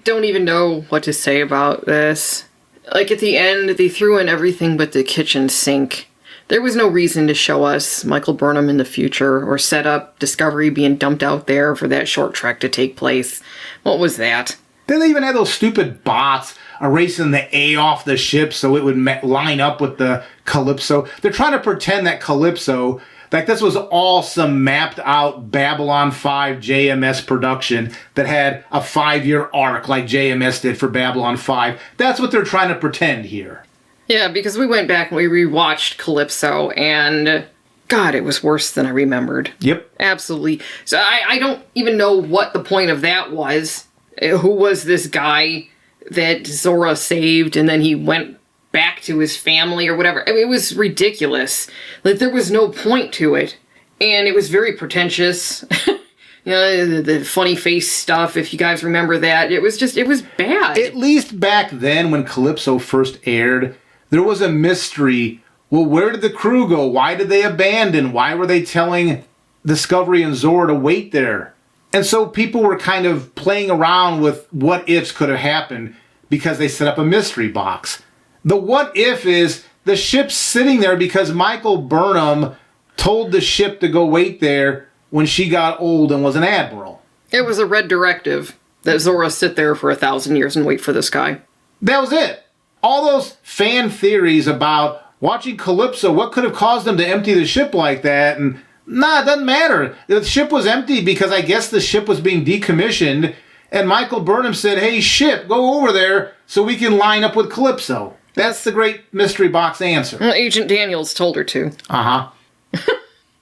don't even know what to say about this. At the end, they threw in everything but the kitchen sink. There was no reason to show us Michael Burnham in the future or set up Discovery being dumped out there for that short trek to take place. What was that? Then they even had those stupid bots erasing the A off the ship so it would line up with the Calypso. They're trying to pretend that Calypso, like this was all some mapped out Babylon 5 JMS production that had a 5-year arc like JMS did for Babylon 5. That's what they're trying to pretend here. Yeah, because we went back and we rewatched Calypso, and God, it was worse than I remembered. Yep. Absolutely. So I don't even know what the point of that was. Who was this guy that Zora saved, and then he went back to his family or whatever? I mean, it was ridiculous. Like, there was no point to it. And it was very pretentious. You know, the funny face stuff, if you guys remember that. It was bad. At least back then when Calypso first aired, there was a mystery. Well, where did the crew go? Why did they abandon? Why were they telling Discovery and Zora to wait there? And so people were kind of playing around with what ifs could have happened because they set up a mystery box. The what if is the ship's sitting there because Michael Burnham told the ship to go wait there when she got old and was an admiral. It was a red directive that Zora sit there for 1,000 years and wait for this guy. That was it. All those fan theories about watching Calypso, what could have caused them to empty the ship like that? And it doesn't matter. The ship was empty because I guess the ship was being decommissioned, and Michael Burnham said, hey, ship, go over there so we can line up with Calypso. That's the great mystery box answer. Well, Agent Daniels told her to. Uh-huh.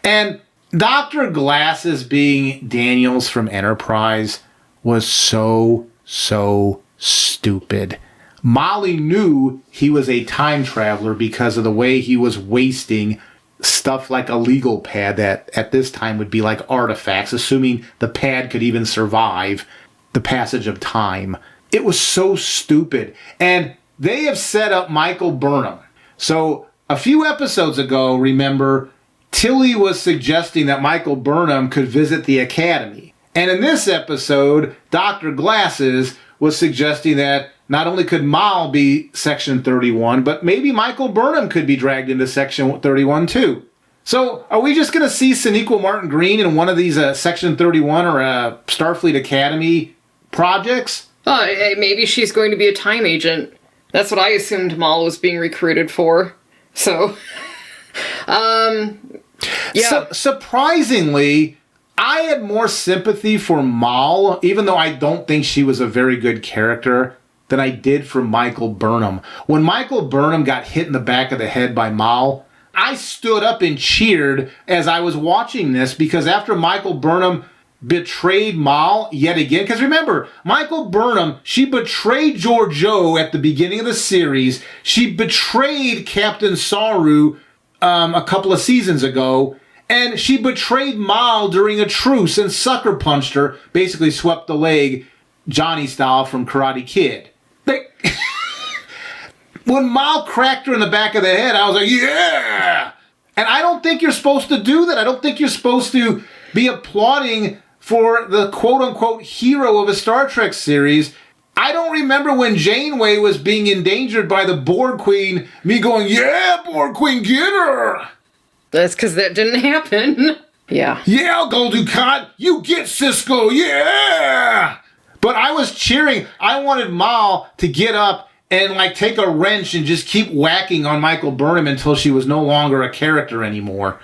And Dr. Glasses being Daniels from Enterprise was so stupid. Molly knew he was a time traveler because of the way he was wasting stuff like a legal pad that at this time would be like artifacts, assuming the pad could even survive the passage of time. It was so stupid. And they have set up Michael Burnham. So a few episodes ago, remember, Tilly was suggesting that Michael Burnham could visit the Academy. And in this episode, Dr. Glasses was suggesting that not only could Mal be Section 31, but maybe Michael Burnham could be dragged into Section 31 too. So are we just going to see Sonequa Martin Green in one of these Section 31 or Starfleet Academy projects? Maybe she's going to be a time agent. That's what I assumed Mal was being recruited for. So, yeah. Surprisingly, I had more sympathy for Mal, even though I don't think she was a very good character, than I did for Michael Burnham. When Michael Burnham got hit in the back of the head by Mal, I stood up and cheered as I was watching this, because after Michael Burnham betrayed Mal yet again, because remember, Michael Burnham, she betrayed Georgiou at the beginning of the series. She betrayed Captain Saru a couple of seasons ago, and she betrayed Mal during a truce and sucker punched her, basically swept the leg, Johnny style from Karate Kid. When Mal cracked her in the back of the head, I was like, yeah! And I don't think you're supposed to do that. I don't think you're supposed to be applauding for the quote-unquote hero of a Star Trek series. I don't remember when Janeway was being endangered by the Borg Queen, me going, yeah, Borg Queen, get her! That's because that didn't happen. Yeah. Yeah, Gul Dukat, you get Cisco, yeah! But I was cheering. I wanted Mal to get up and like take a wrench and just keep whacking on Michael Burnham until she was no longer a character anymore.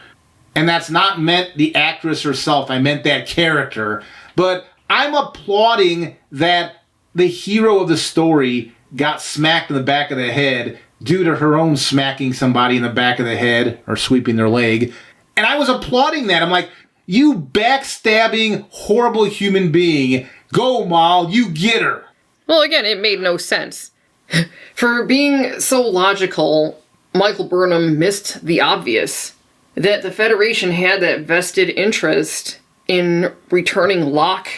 And that's not meant the actress herself. I meant that character. But I'm applauding that the hero of the story got smacked in the back of the head due to her own smacking somebody in the back of the head or sweeping their leg. And I was applauding that. I'm like, you backstabbing, horrible human being. Go, Mal, you get her. Well, again, it made no sense. For being so logical, Michael Burnham missed the obvious. That the Federation had that vested interest in returning Locke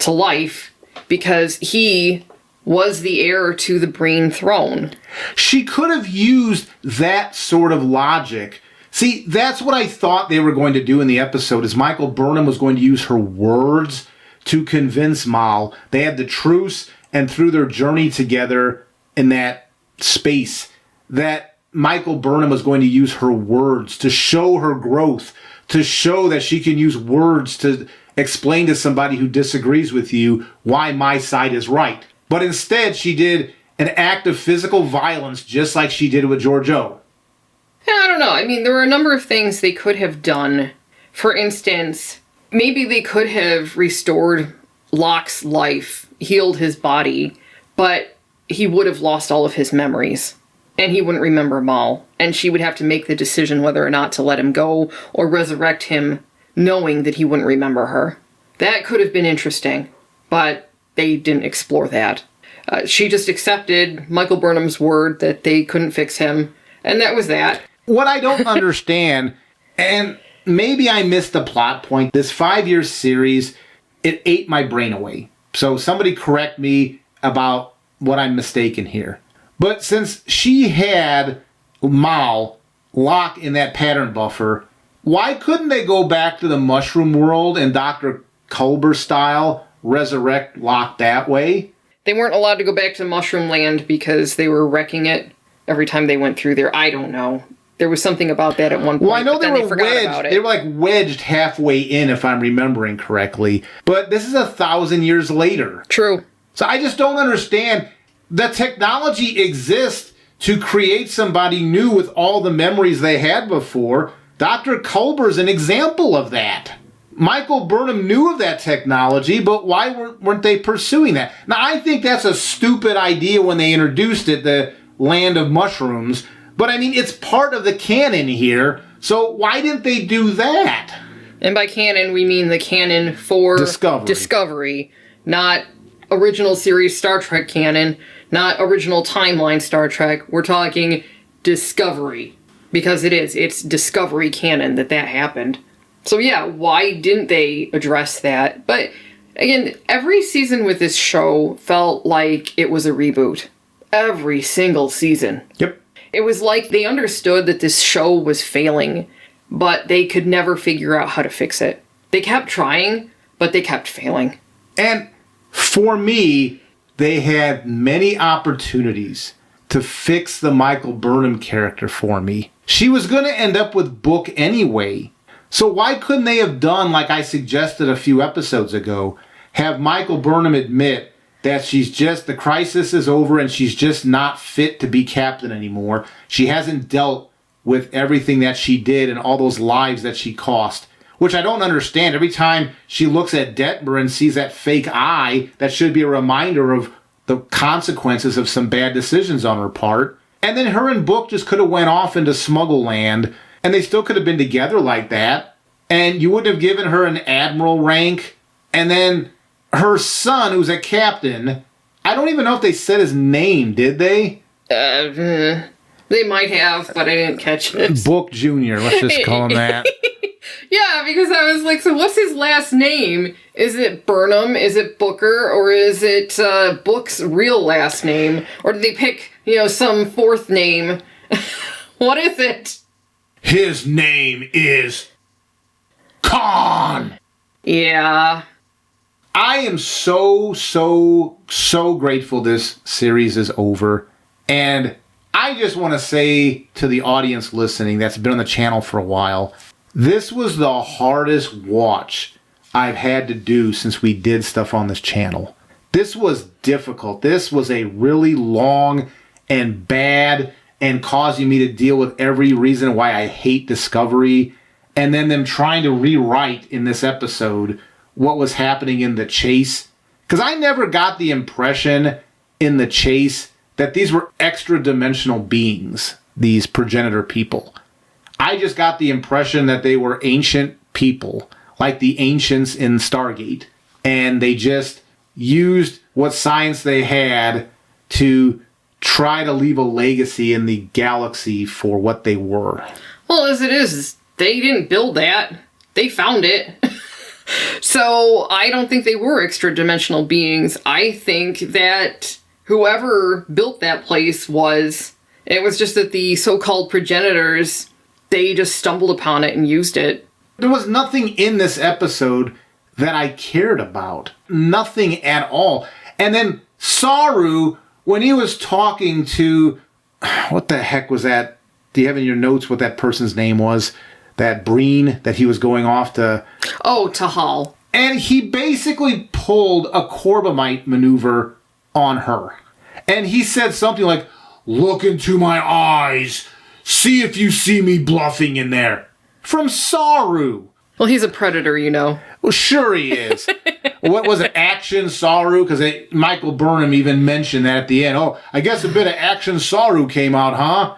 to life because he was the heir to the Breen throne. She could have used that sort of logic. See, that's what I thought they were going to do in the episode, is Michael Burnham was going to use her words to convince Mal. They had the truce, and through their journey together in that space, that Michael Burnham was going to use her words to show her growth, to show that she can use words to explain to somebody who disagrees with you why my side is right. But instead, she did an act of physical violence just like she did with Georgiou. Yeah, I don't know. I mean, there were a number of things they could have done. For instance, maybe they could have restored Locke's life, healed his body, but he would have lost all of his memories. And he wouldn't remember Mal. And she would have to make the decision whether or not to let him go or resurrect him, knowing that he wouldn't remember her. That could have been interesting, but they didn't explore that. She just accepted Michael Burnham's word that they couldn't fix him, and that was that. What I don't understand, and maybe I missed the plot point, this 5-year series, it ate my brain away. So somebody correct me about what I'm mistaken here. But since she had Mal, Locke in that pattern buffer, why couldn't they go back to the mushroom world and Dr. Culber style resurrect Locke that way? They weren't allowed to go back to Mushroom Land because they were wrecking it every time they went through there. I don't know. There was something about that at one point. Well, I know they were wedged. About it. They were like wedged halfway in, if I'm remembering correctly. But this is 1,000 years later. True. So I just don't understand. The technology exists to create somebody new with all the memories they had before. Dr. Culber's an example of that. Michael Burnham knew of that technology, but why weren't they pursuing that? Now, I think that's a stupid idea when they introduced it, the land of mushrooms. But, I mean, it's part of the canon here, so why didn't they do that? And by canon, we mean the canon for Discovery, not original series Star Trek canon, not original timeline Star Trek. We're talking Discovery, because it's Discovery canon that happened. So yeah, why didn't they address that? But again, every season with this show felt like it was a reboot. Every single season. Yep. It was like they understood that this show was failing, but they could never figure out how to fix it. They kept trying, but they kept failing. And for me, they had many opportunities to fix the Michael Burnham character for me. She was going to end up with Book anyway. So why couldn't they have done, like I suggested a few episodes ago, have Michael Burnham admit that the crisis is over and she's just not fit to be captain anymore. She hasn't dealt with everything that she did and all those lives that she cost, which I don't understand. Every time she looks at Detmer and sees that fake eye, that should be a reminder of the consequences of some bad decisions on her part. And then her and Book just could have went off into Smuggle Land, and they still could have been together like that. And you wouldn't have given her an admiral rank. And then her son, who's a captain, I don't even know if they said his name, did they? They might have, but I didn't catch it. Book Jr., let's just call him that. Yeah, because I was like, so what's his last name? Is it Burnham? Is it Booker? Or is it Book's real last name? Or did they pick, some fourth name? What is it? His name is Khan. Yeah. I am so grateful this series is over. And I just want to say to the audience listening that's been on the channel for a while, this was the hardest watch I've had to do since we did stuff on this channel. This was difficult. This was a really long and bad and causing me to deal with every reason why I hate Discovery, and then them trying to rewrite in this episode what was happening in The Chase. Because I never got the impression in The Chase that these were extra-dimensional beings, these progenitor people. I just got the impression that they were ancient people, like the ancients in Stargate. And they just used what science they had to try to leave a legacy in the galaxy for what they were. Well, as it is, they didn't build that. They found it. So I don't think they were extra-dimensional beings. I think that whoever built that place it was just that the so-called progenitors, they just stumbled upon it and used it. There was nothing in this episode that I cared about. Nothing at all. And then Saru, when he was talking to... What the heck was that? Do you have in your notes what that person's name was? That Breen that he was going off to... Oh, Tahal. And he basically pulled a Corbomite maneuver on her. And he said something like, "Look into my eyes. See if you see me bluffing in there." From Saru. Well, he's a predator, you know. Well, sure he is. What was it? Action Saru? Because Michael Burnham even mentioned that at the end. Oh, I guess a bit of Action Saru came out, huh?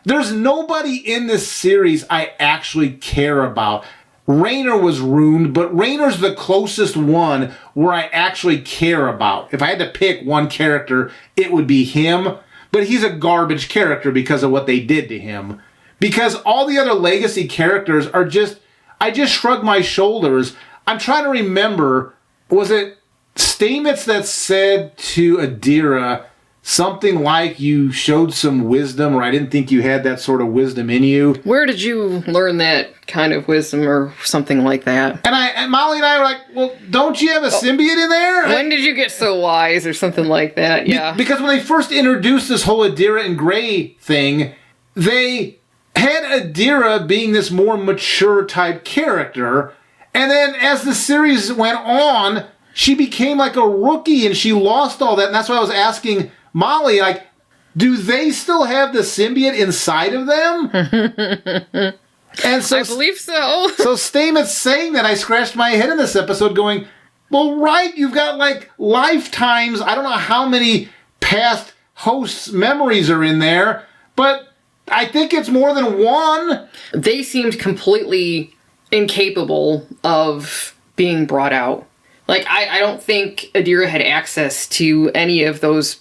There's nobody in this series I actually care about. Raynor was ruined, but Raynor's the closest one where I actually care about. If I had to pick one character, it would be him. But he's a garbage character because of what they did to him. Because all the other legacy characters are just... I just shrug my shoulders. I'm trying to remember, was it Stamets that said to Adira something like, "You showed some wisdom," or "I didn't think you had that sort of wisdom in you"? Where did you learn that kind of wisdom or something like that? And Molly and I were like, "Well, don't you have a symbiote in there?" When did you get so wise or something like that? Yeah. Because when they first introduced this whole Adira and Grey thing, they had Adira being this more mature type character, and then as the series went on, she became like a rookie and she lost all that. And that's why I was asking Molly, like, do they still have the symbiote inside of them? And so I believe so. So Stamets saying that, I scratched my head in this episode going, well, right, you've got like lifetimes. I don't know how many past hosts' memories are in there, but I think it's more than one. They seemed completely incapable of being brought out. Like, I don't think Adira had access to any of those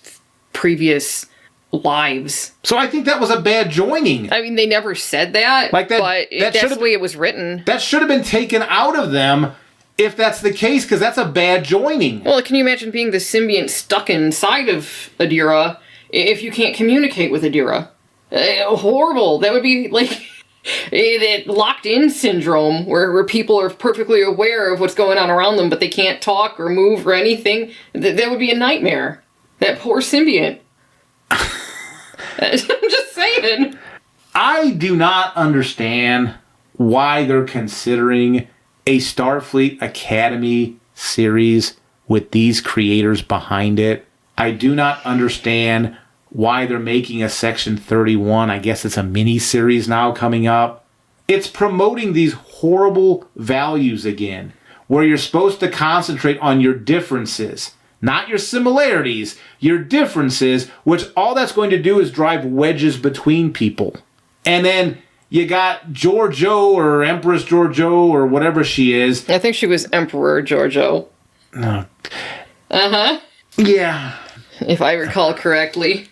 previous lives. So I think that was a bad joining. I mean, they never said that, like that, but that's the way it was written. That should have been taken out of them if that's the case, because that's a bad joining. Well, can you imagine being the symbiont stuck inside of Adira if you can't communicate with Adira? Horrible. That would be like that locked-in syndrome where people are perfectly aware of what's going on around them, but they can't talk or move or anything. That would be a nightmare. That poor symbiont. I'm just saying. I do not understand why they're considering a Starfleet Academy series with these creators behind it. I do not understand why they're making a Section 31. I guess it's a mini-series now coming up. It's promoting these horrible values again, where you're supposed to concentrate on your differences, not your similarities, your differences, which all that's going to do is drive wedges between people. And then you got Georgiou, or Empress Georgiou, or whatever she is. I think she was Emperor Georgiou. No. Uh-huh. Yeah. If I recall correctly.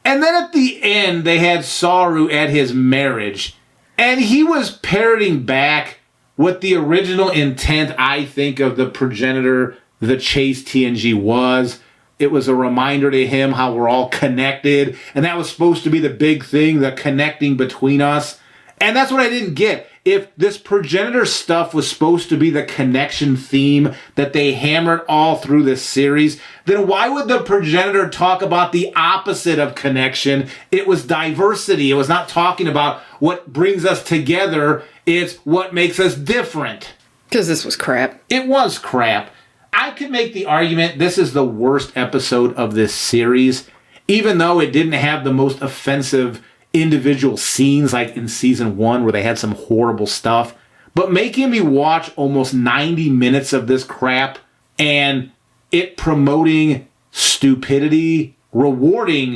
And then at the end, they had Saru at his marriage, and he was parroting back what the original intent, I think, of the progenitor, the Chase TNG was. It was a reminder to him how we're all connected, and that was supposed to be the big thing, the connecting between us. And that's what I didn't get. If this progenitor stuff was supposed to be the connection theme that they hammered all through this series, then why would the progenitor talk about the opposite of connection? It was diversity. It was not talking about what brings us together. It's what makes us different. Because this was crap. It was crap. I could make the argument this is the worst episode of this series, even though it didn't have the most offensive individual scenes like in season 1 where they had some horrible stuff. But making me watch almost 90 minutes of this crap and it promoting stupidity, rewarding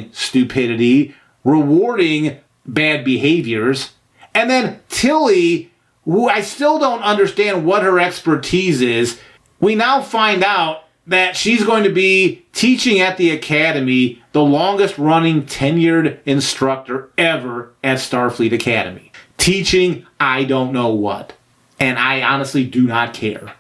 bad behaviors, and then Tilly, who I still don't understand what her expertise is. We now find out that she's going to be teaching at the Academy, the longest running tenured instructor ever at Starfleet Academy. Teaching I don't know what. And I honestly do not care.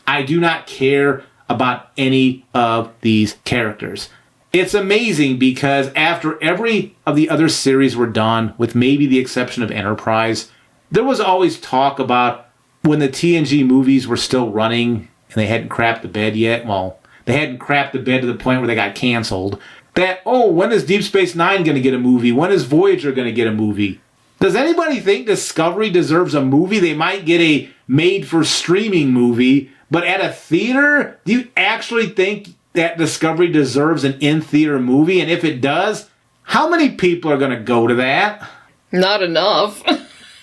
I do not care about any of these characters. It's amazing because after every of the other series were done, with maybe the exception of Enterprise, there was always talk about when the TNG movies were still running and they hadn't crapped the bed yet. Well, they hadn't crapped the bed to the point where they got canceled. That, when is Deep Space Nine going to get a movie? When is Voyager going to get a movie? Does anybody think Discovery deserves a movie? They might get a made-for-streaming movie, but at a theater, do you actually think that Discovery deserves an in-theater movie? And if it does, how many people are going to go to that? Not enough.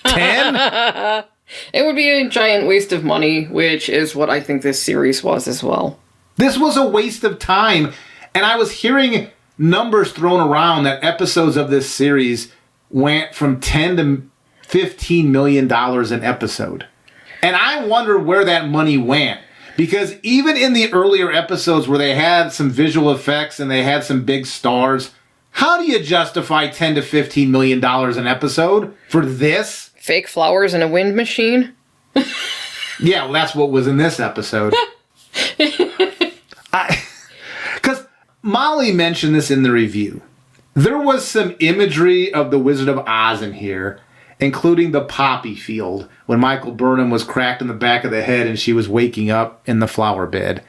10? It would be a giant waste of money, which is what I think this series was as well. This was a waste of time. And I was hearing numbers thrown around that episodes of this series went from 10 to $15 million an episode. And I wonder where that money went. Because even in the earlier episodes where they had some visual effects and they had some big stars, how do you justify 10 to $15 million an episode for this? Fake flowers and a wind machine? Yeah, well, that's what was in this episode. Because Molly mentioned this in the review. There was some imagery of the Wizard of Oz in here, including the poppy field, when Michael Burnham was cracked in the back of the head and she was waking up in the flower bed.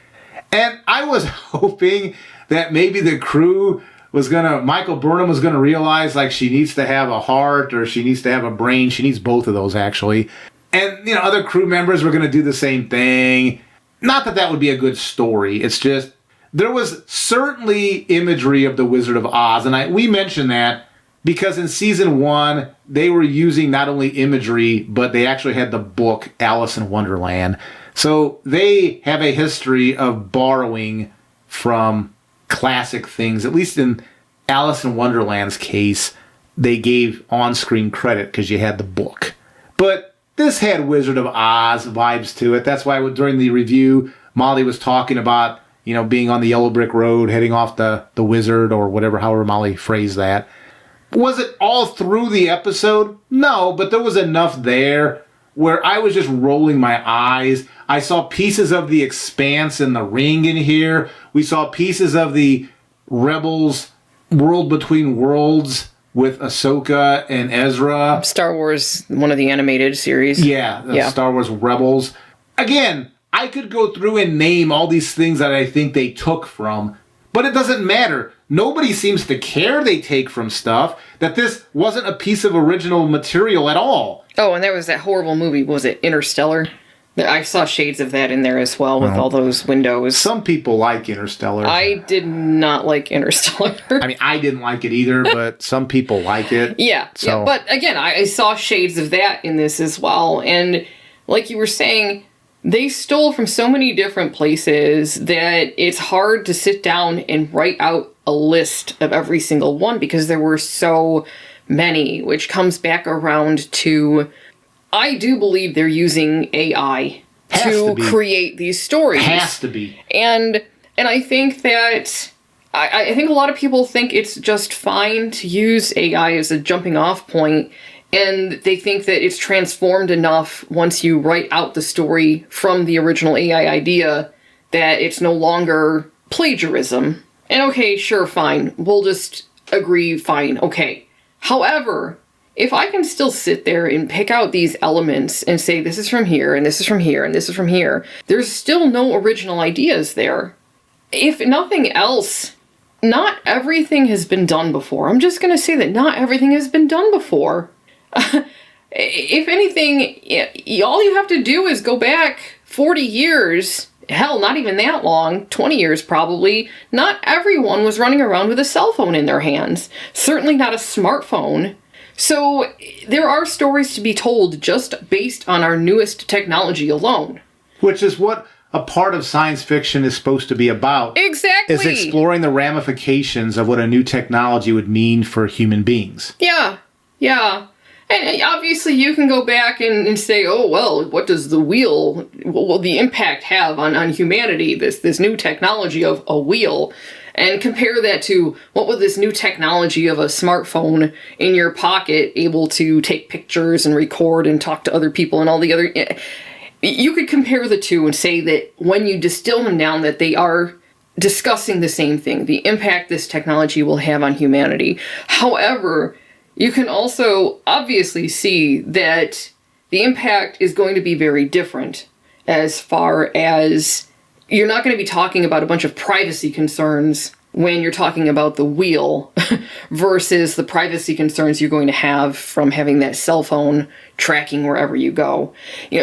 And I was hoping that maybe the crew Michael Burnham was gonna realize, like, she needs to have a heart or she needs to have a brain. She needs both of those, actually. And, other crew members were gonna do the same thing. Not that that would be a good story. It's just, there was certainly imagery of the Wizard of Oz. And we mentioned that because in season 1, they were using not only imagery, but they actually had the book Alice in Wonderland. So they have a history of borrowing from classic things. At least in Alice in Wonderland's case, they gave on-screen credit because you had the book. But this had Wizard of Oz vibes to it. That's why during the review, Molly was talking about, being on the yellow brick road, heading off the wizard or whatever, however Molly phrased that. Was it all through the episode? No, but there was enough there where I was just rolling my eyes. I saw pieces of the Expanse and the Ring in here. We saw pieces of the Rebels World Between Worlds with Ahsoka and Ezra. Star Wars, one of the animated series. Yeah. Star Wars Rebels. Again, I could go through and name all these things that I think they took from, but it doesn't matter. Nobody seems to care they take from stuff, that this wasn't a piece of original material at all. Oh, and there was that horrible movie, was it Interstellar? I saw shades of that in there as well with all those windows. Some people like Interstellar. I did not like Interstellar. I didn't like it either, but some people like it. Yeah. But again, I saw shades of that in this as well. And like you were saying, they stole from so many different places that it's hard to sit down and write out a list of every single one because there were so many, which comes back around to, I do believe they're using AI to create these stories. Has to be. And I think that I think a lot of people think it's just fine to use AI as a jumping off point, and they think that it's transformed enough once you write out the story from the original AI idea that it's no longer plagiarism. And okay, sure, fine. We'll just agree, fine, okay. However, if I can still sit there and pick out these elements and say this is from here, and this is from here, and this is from here, there's still no original ideas there. If nothing else, not everything has been done before. I'm just going to say that not everything has been done before. If anything, all you have to do is go back 40 years, hell, not even that long, 20 years probably. Not everyone was running around with a cell phone in their hands. Certainly not a smartphone. So there are stories to be told just based on our newest technology alone. Which is what a part of science fiction is supposed to be about. Exactly. Is exploring the ramifications of what a new technology would mean for human beings. Yeah. And obviously you can go back and say, oh, well, what does the impact have on humanity, this new technology of a wheel? And compare that to what would this new technology of a smartphone in your pocket able to take pictures and record and talk to other people and all the other... You could compare the two and say that when you distill them down that they are discussing the same thing, the impact this technology will have on humanity. However, you can also obviously see that the impact is going to be very different as far as you're not going to be talking about a bunch of privacy concerns when you're talking about the wheel versus the privacy concerns you're going to have from having that cell phone tracking wherever you go.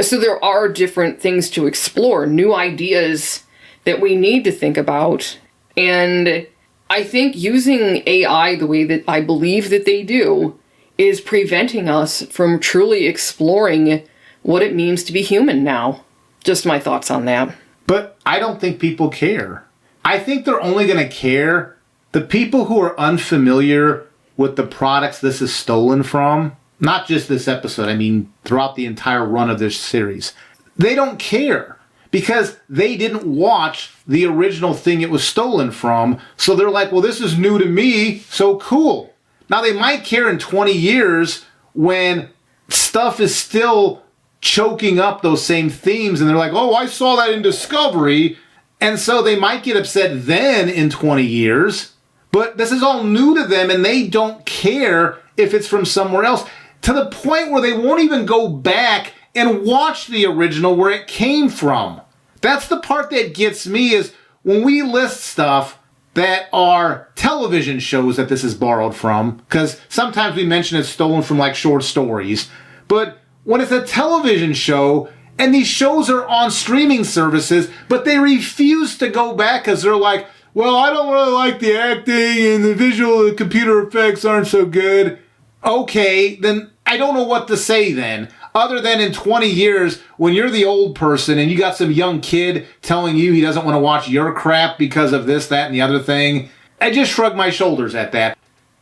So there are different things to explore, new ideas that we need to think about. And I think using AI the way that I believe that they do is preventing us from truly exploring what it means to be human now. Just my thoughts on that. But I don't think people care. I think they're only going to care the people who are unfamiliar with the products this is stolen from. Not just this episode, I mean throughout the entire run of this series. They don't care because they didn't watch the original thing it was stolen from. So they're like, well, this is new to me, so cool. Now they might care in 20 years when stuff is still choking up those same themes and they're like, oh, I saw that in Discovery. And so they might get upset then in 20 years. But this is all new to them and they don't care if it's from somewhere else. To the point where they won't even go back and watch the original where it came from. That's the part that gets me is when we list stuff that are television shows that this is borrowed from, because sometimes we mention it's stolen from like short stories. But when it's a television show and these shows are on streaming services, but they refuse to go back because they're like, well, I don't really like the acting and the visual and computer effects aren't so good. Okay, then I don't know what to say then. Other than in 20 years, when you're the old person and you got some young kid telling you he doesn't want to watch your crap because of this, that, and the other thing, I just shrug my shoulders at that.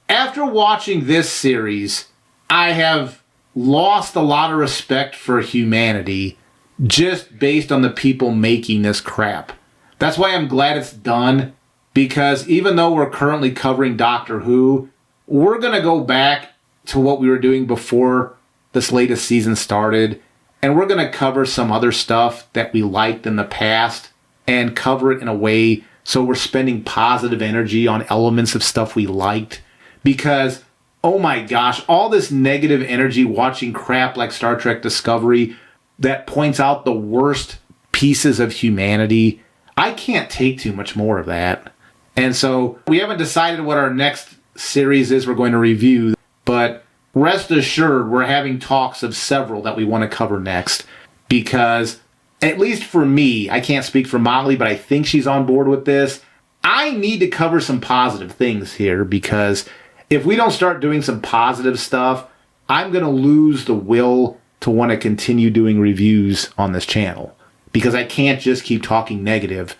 After watching this series, I have lost a lot of respect for humanity just based on the people making this crap. That's why I'm glad it's done, because even though we're currently covering Doctor Who, we're going to go back to what we were doing before this latest season started, and we're going to cover some other stuff that we liked in the past and cover it in a way so we're spending positive energy on elements of stuff we liked, because oh my gosh, all this negative energy watching crap like Star Trek Discovery that points out the worst pieces of humanity, I can't take too much more of that. And so we haven't decided what our next series is we're going to review, but rest assured we're having talks of several that we want to cover next, because at least for me, I can't speak for Molly, but I think she's on board with this. I need to cover some positive things here, because if we don't start doing some positive stuff, I'm going to lose the will to want to continue doing reviews on this channel, because I can't just keep talking negative.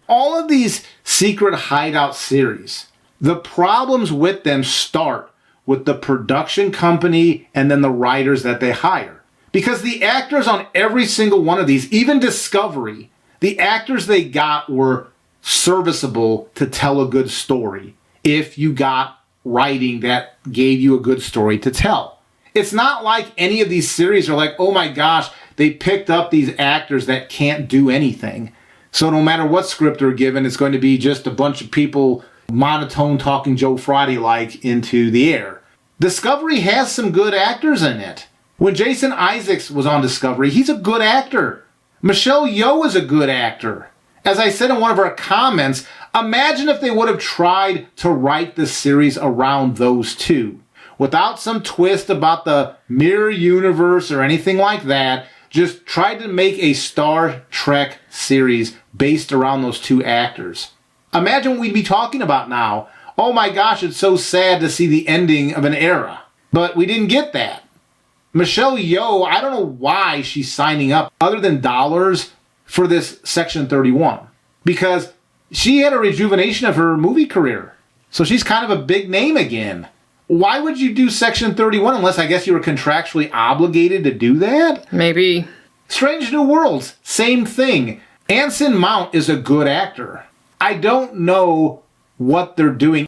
All of these secret hideout series, the problems with them start with the production company and then the writers that they hire. Because the actors on every single one of these, even Discovery, the actors they got were serviceable to tell a good story if you got writing that gave you a good story to tell. It's not like any of these series are like, oh my gosh, they picked up these actors that can't do anything. So no matter what script they're given, it's going to be just a bunch of people monotone talking Joe Friday-like into the air. Discovery has some good actors in it. When Jason Isaacs was on Discovery, he's a good actor. Michelle Yeoh is a good actor. As I said in one of our comments, imagine if they would have tried to write this series around those two. Without some twist about the mirror universe or anything like that, just tried to make a Star Trek series based around those two actors. Imagine what we'd be talking about now. Oh my gosh, it's so sad to see the ending of an era. But we didn't get that. Michelle Yeoh, I don't know why she's signing up other than dollars for this Section 31. Because she had a rejuvenation of her movie career. So she's kind of a big name again. Why would you do Section 31 unless I guess you were contractually obligated to do that? Maybe. Strange New Worlds, same thing. Anson Mount is a good actor. I don't know what they're doing.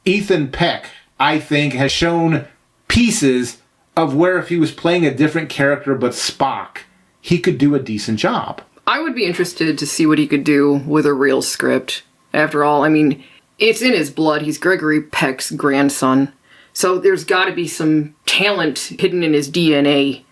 Ethan Peck, I think, has shown pieces of where if he was playing a different character but Spock, he could do a decent job. I would be interested to see what he could do with a real script. After all, I mean, it's in his blood. He's Gregory Peck's grandson. So there's got to be some talent hidden in his DNA.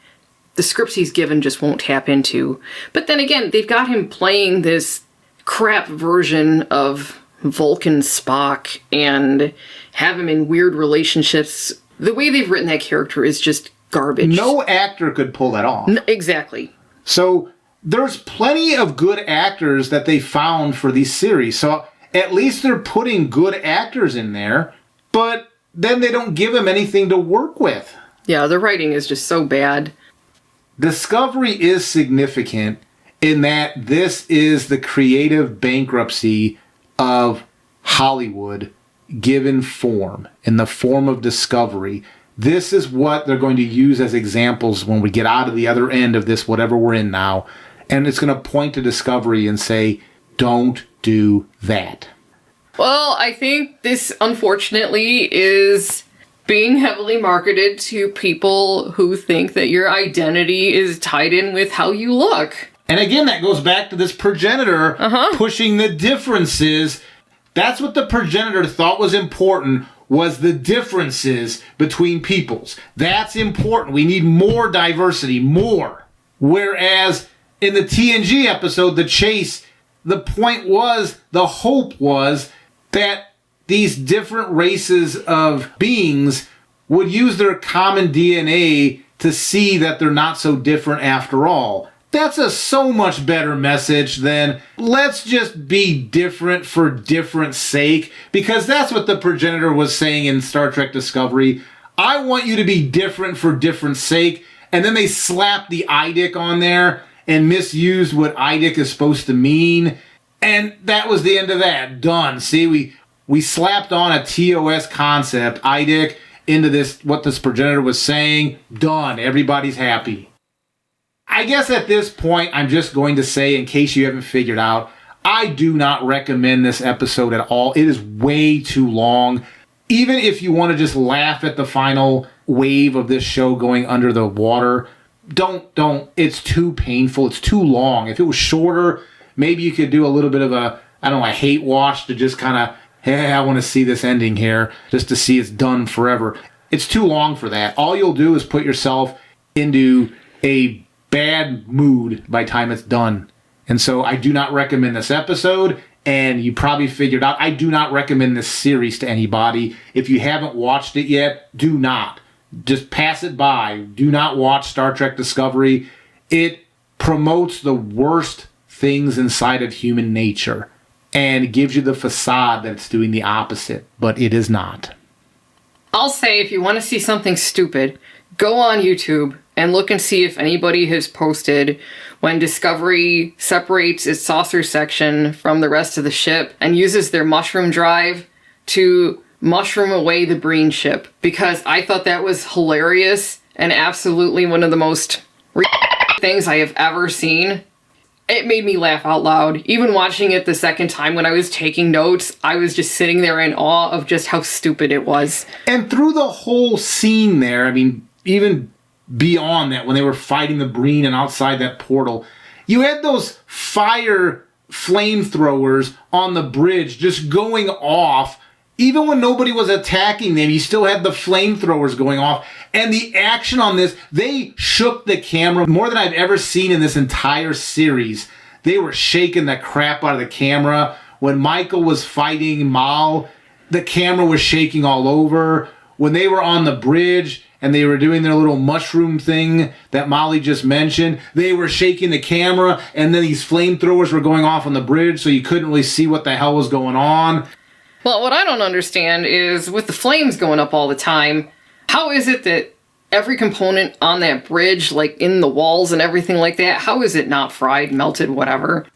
The scripts he's given just won't tap into. But then again, they've got him playing this crap version of Vulcan Spock and have him in weird relationships. The way they've written that character is just garbage. No actor could pull that off. Exactly. So there's plenty of good actors that they found for these series. So at least they're putting good actors in there, but then they don't give them anything to work with. Yeah, the writing is just so bad. Discovery is significant in that this is the creative bankruptcy of Hollywood given form, in the form of Discovery. This is what they're going to use as examples when we get out of the other end of this, whatever we're in now. And it's going to point to Discovery and say, don't do that. Well, I think this, unfortunately, is being heavily marketed to people who think that your identity is tied in with how you look. And again, that goes back to this progenitor pushing the differences. That's what the progenitor thought was important, was the differences between peoples. That's important. We need more diversity, more. Whereas in the TNG episode, The Chase, the point was, the hope was that these different races of beings would use their common DNA to see that they're not so different after all. That's a so much better message than let's just be different for different sake, because that's what the progenitor was saying in Star Trek Discovery. I want you to be different for different sake. And then they slapped the IDIC on there and misused what IDIC is supposed to mean. And that was the end of that. Done. See, we slapped on a TOS concept, IDIC, into this, what this progenitor was saying. Done. Everybody's happy. I guess at this point, I'm just going to say, in case you haven't figured out, I do not recommend this episode at all. It is way too long. Even if you want to just laugh at the final wave of this show going under the water, don't. It's too painful. It's too long. If it was shorter, maybe you could do a little bit of a hate wash to just kind of, hey, I want to see this ending here, just to see it's done forever. It's too long for that. All you'll do is put yourself into a bad mood by the time it's done. And so I do not recommend this episode, and you probably figured out, I do not recommend this series to anybody. If you haven't watched it yet, do not. Just pass it by. Do not watch Star Trek Discovery. It promotes the worst things inside of human nature and gives you the facade that it's doing the opposite, but it is not. I'll say, if you want to see something stupid, go on YouTube and look and see if anybody has posted when Discovery separates its saucer section from the rest of the ship and uses their mushroom drive to mushroom away the Breen ship, because I thought that was hilarious and absolutely one of the most things I have ever seen. It made me laugh out loud. Even watching it the second time when I was taking notes, I was just sitting there in awe of just how stupid it was. And through the whole scene there, I mean, even beyond that, when they were fighting the Breen and outside that portal, you had those fire flamethrowers on the bridge just going off. Even when nobody was attacking them, you still had the flamethrowers going off. And the action on this, they shook the camera more than I've ever seen in this entire series. They were shaking the crap out of the camera. When Michael was fighting Mal, the camera was shaking all over. When they were on the bridge and they were doing their little mushroom thing that Molly just mentioned, they were shaking the camera, and then these flamethrowers were going off on the bridge, so you couldn't really see what the hell was going on. Well, what I don't understand is, with the flames going up all the time, how is it that every component on that bridge, like in the walls and everything like that, how is it not fried, melted, whatever?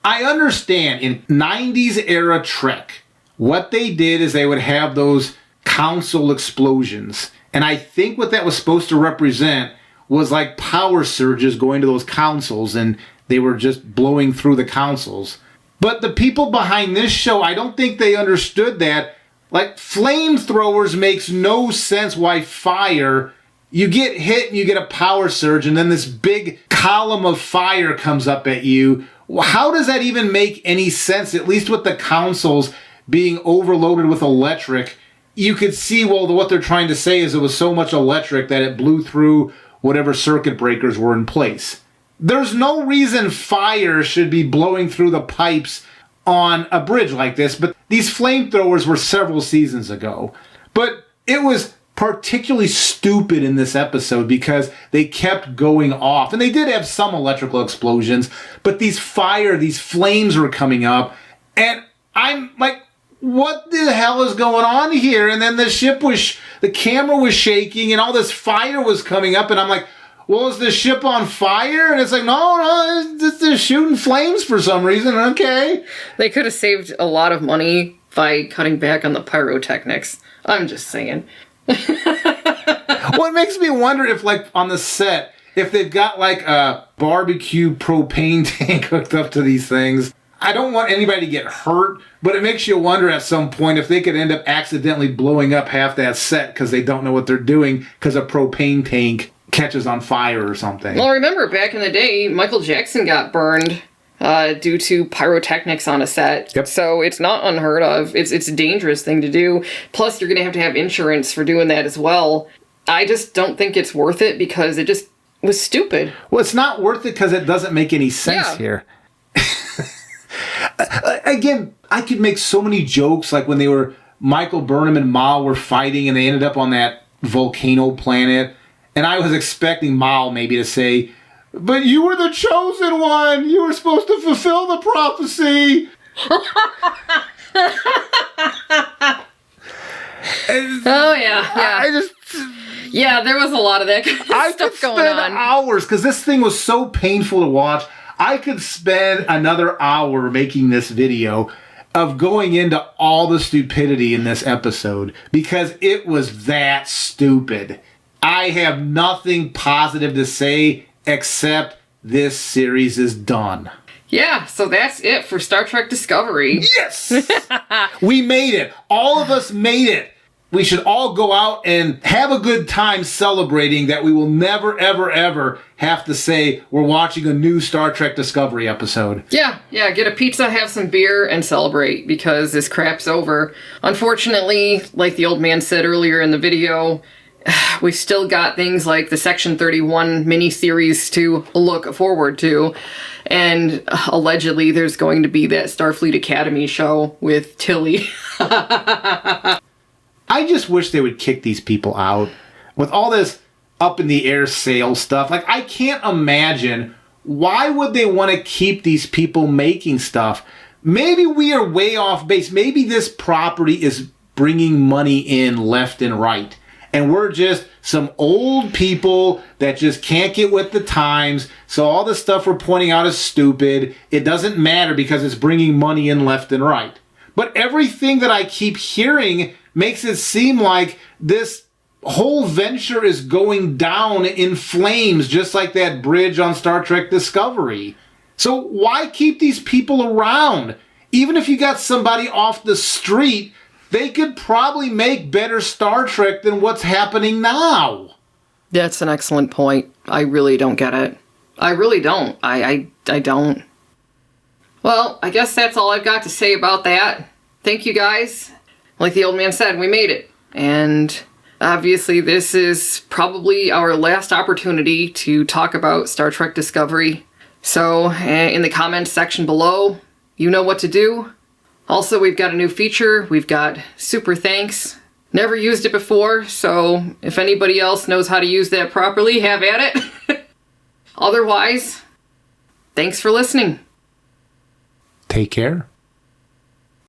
I understand in 90s era Trek, what they did is they would have those console explosions. And I think what that was supposed to represent was like power surges going to those consoles, and they were just blowing through the consoles. But the people behind this show, I don't think they understood that. Like, flamethrowers makes no sense why fire, you get hit and you get a power surge, and then this big column of fire comes up at you. How does that even make any sense? At least with the consoles being overloaded with electric, you could see, well, what they're trying to say is it was so much electric that it blew through whatever circuit breakers were in place. There's no reason fire should be blowing through the pipes on a bridge like this, but these flamethrowers were several seasons ago. But it was particularly stupid in this episode because they kept going off. And they did have some electrical explosions, but these flames were coming up. And I'm like, what the hell is going on here? And then the camera was shaking and all this fire was coming up. And I'm like, well, is the ship on fire? And it's like, no, they're shooting flames for some reason. Okay. They could have saved a lot of money by cutting back on the pyrotechnics. I'm just saying. Well, it makes me wonder if, like, on the set, if they've got, like, a barbecue propane tank hooked up to these things. I don't want anybody to get hurt, but it makes you wonder at some point if they could end up accidentally blowing up half that set because they don't know what they're doing because a propane tank catches on fire or something. Well, remember, back in the day, Michael Jackson got burned due to pyrotechnics on a set. Yep. So it's not unheard of. It's a dangerous thing to do. Plus, you're going to have insurance for doing that as well. I just don't think it's worth it because it just was stupid. Well, it's not worth it because it doesn't make any sense here. Again, I could make so many jokes, like when Michael Burnham and Mal were fighting and they ended up on that volcano planet. And I was expecting Mal maybe to say, but you were the chosen one. You were supposed to fulfill the prophecy. Oh, yeah. Yeah, there was a lot of that kind of stuff going on. I could spend hours, because this thing was so painful to watch. I could spend another hour making this video of going into all the stupidity in this episode, because it was that stupid. I have nothing positive to say except this series is done. Yeah, so that's it for Star Trek Discovery. Yes! We made it. All of us made it. We should all go out and have a good time celebrating that we will never, ever, ever have to say we're watching a new Star Trek Discovery episode. Yeah, get a pizza, have some beer, and celebrate, because this crap's over. Unfortunately, like the old man said earlier in the video, we've still got things like the Section 31 miniseries to look forward to. And allegedly there's going to be that Starfleet Academy show with Tilly. I just wish they would kick these people out. With all this up in the air sales stuff, like, I can't imagine why would they want to keep these people making stuff. Maybe we are way off base. Maybe this property is bringing money in left and right. And we're just some old people that just can't get with the times. So all the stuff we're pointing out is stupid. It doesn't matter because it's bringing money in left and right. But everything that I keep hearing makes it seem like this whole venture is going down in flames, just like that bridge on Star Trek Discovery. So why keep these people around? Even if you got somebody off the street, they could probably make better Star Trek than what's happening now. That's an excellent point. I really don't get it. I really don't. I don't. Well, I guess that's all I've got to say about that. Thank you, guys. Like the old man said, we made it. And obviously this is probably our last opportunity to talk about Star Trek Discovery. So in the comments section below, you know what to do. Also, we've got a new feature. We've got Super Thanks. Never used it before, so if anybody else knows how to use that properly, have at it. Otherwise, thanks for listening. Take care.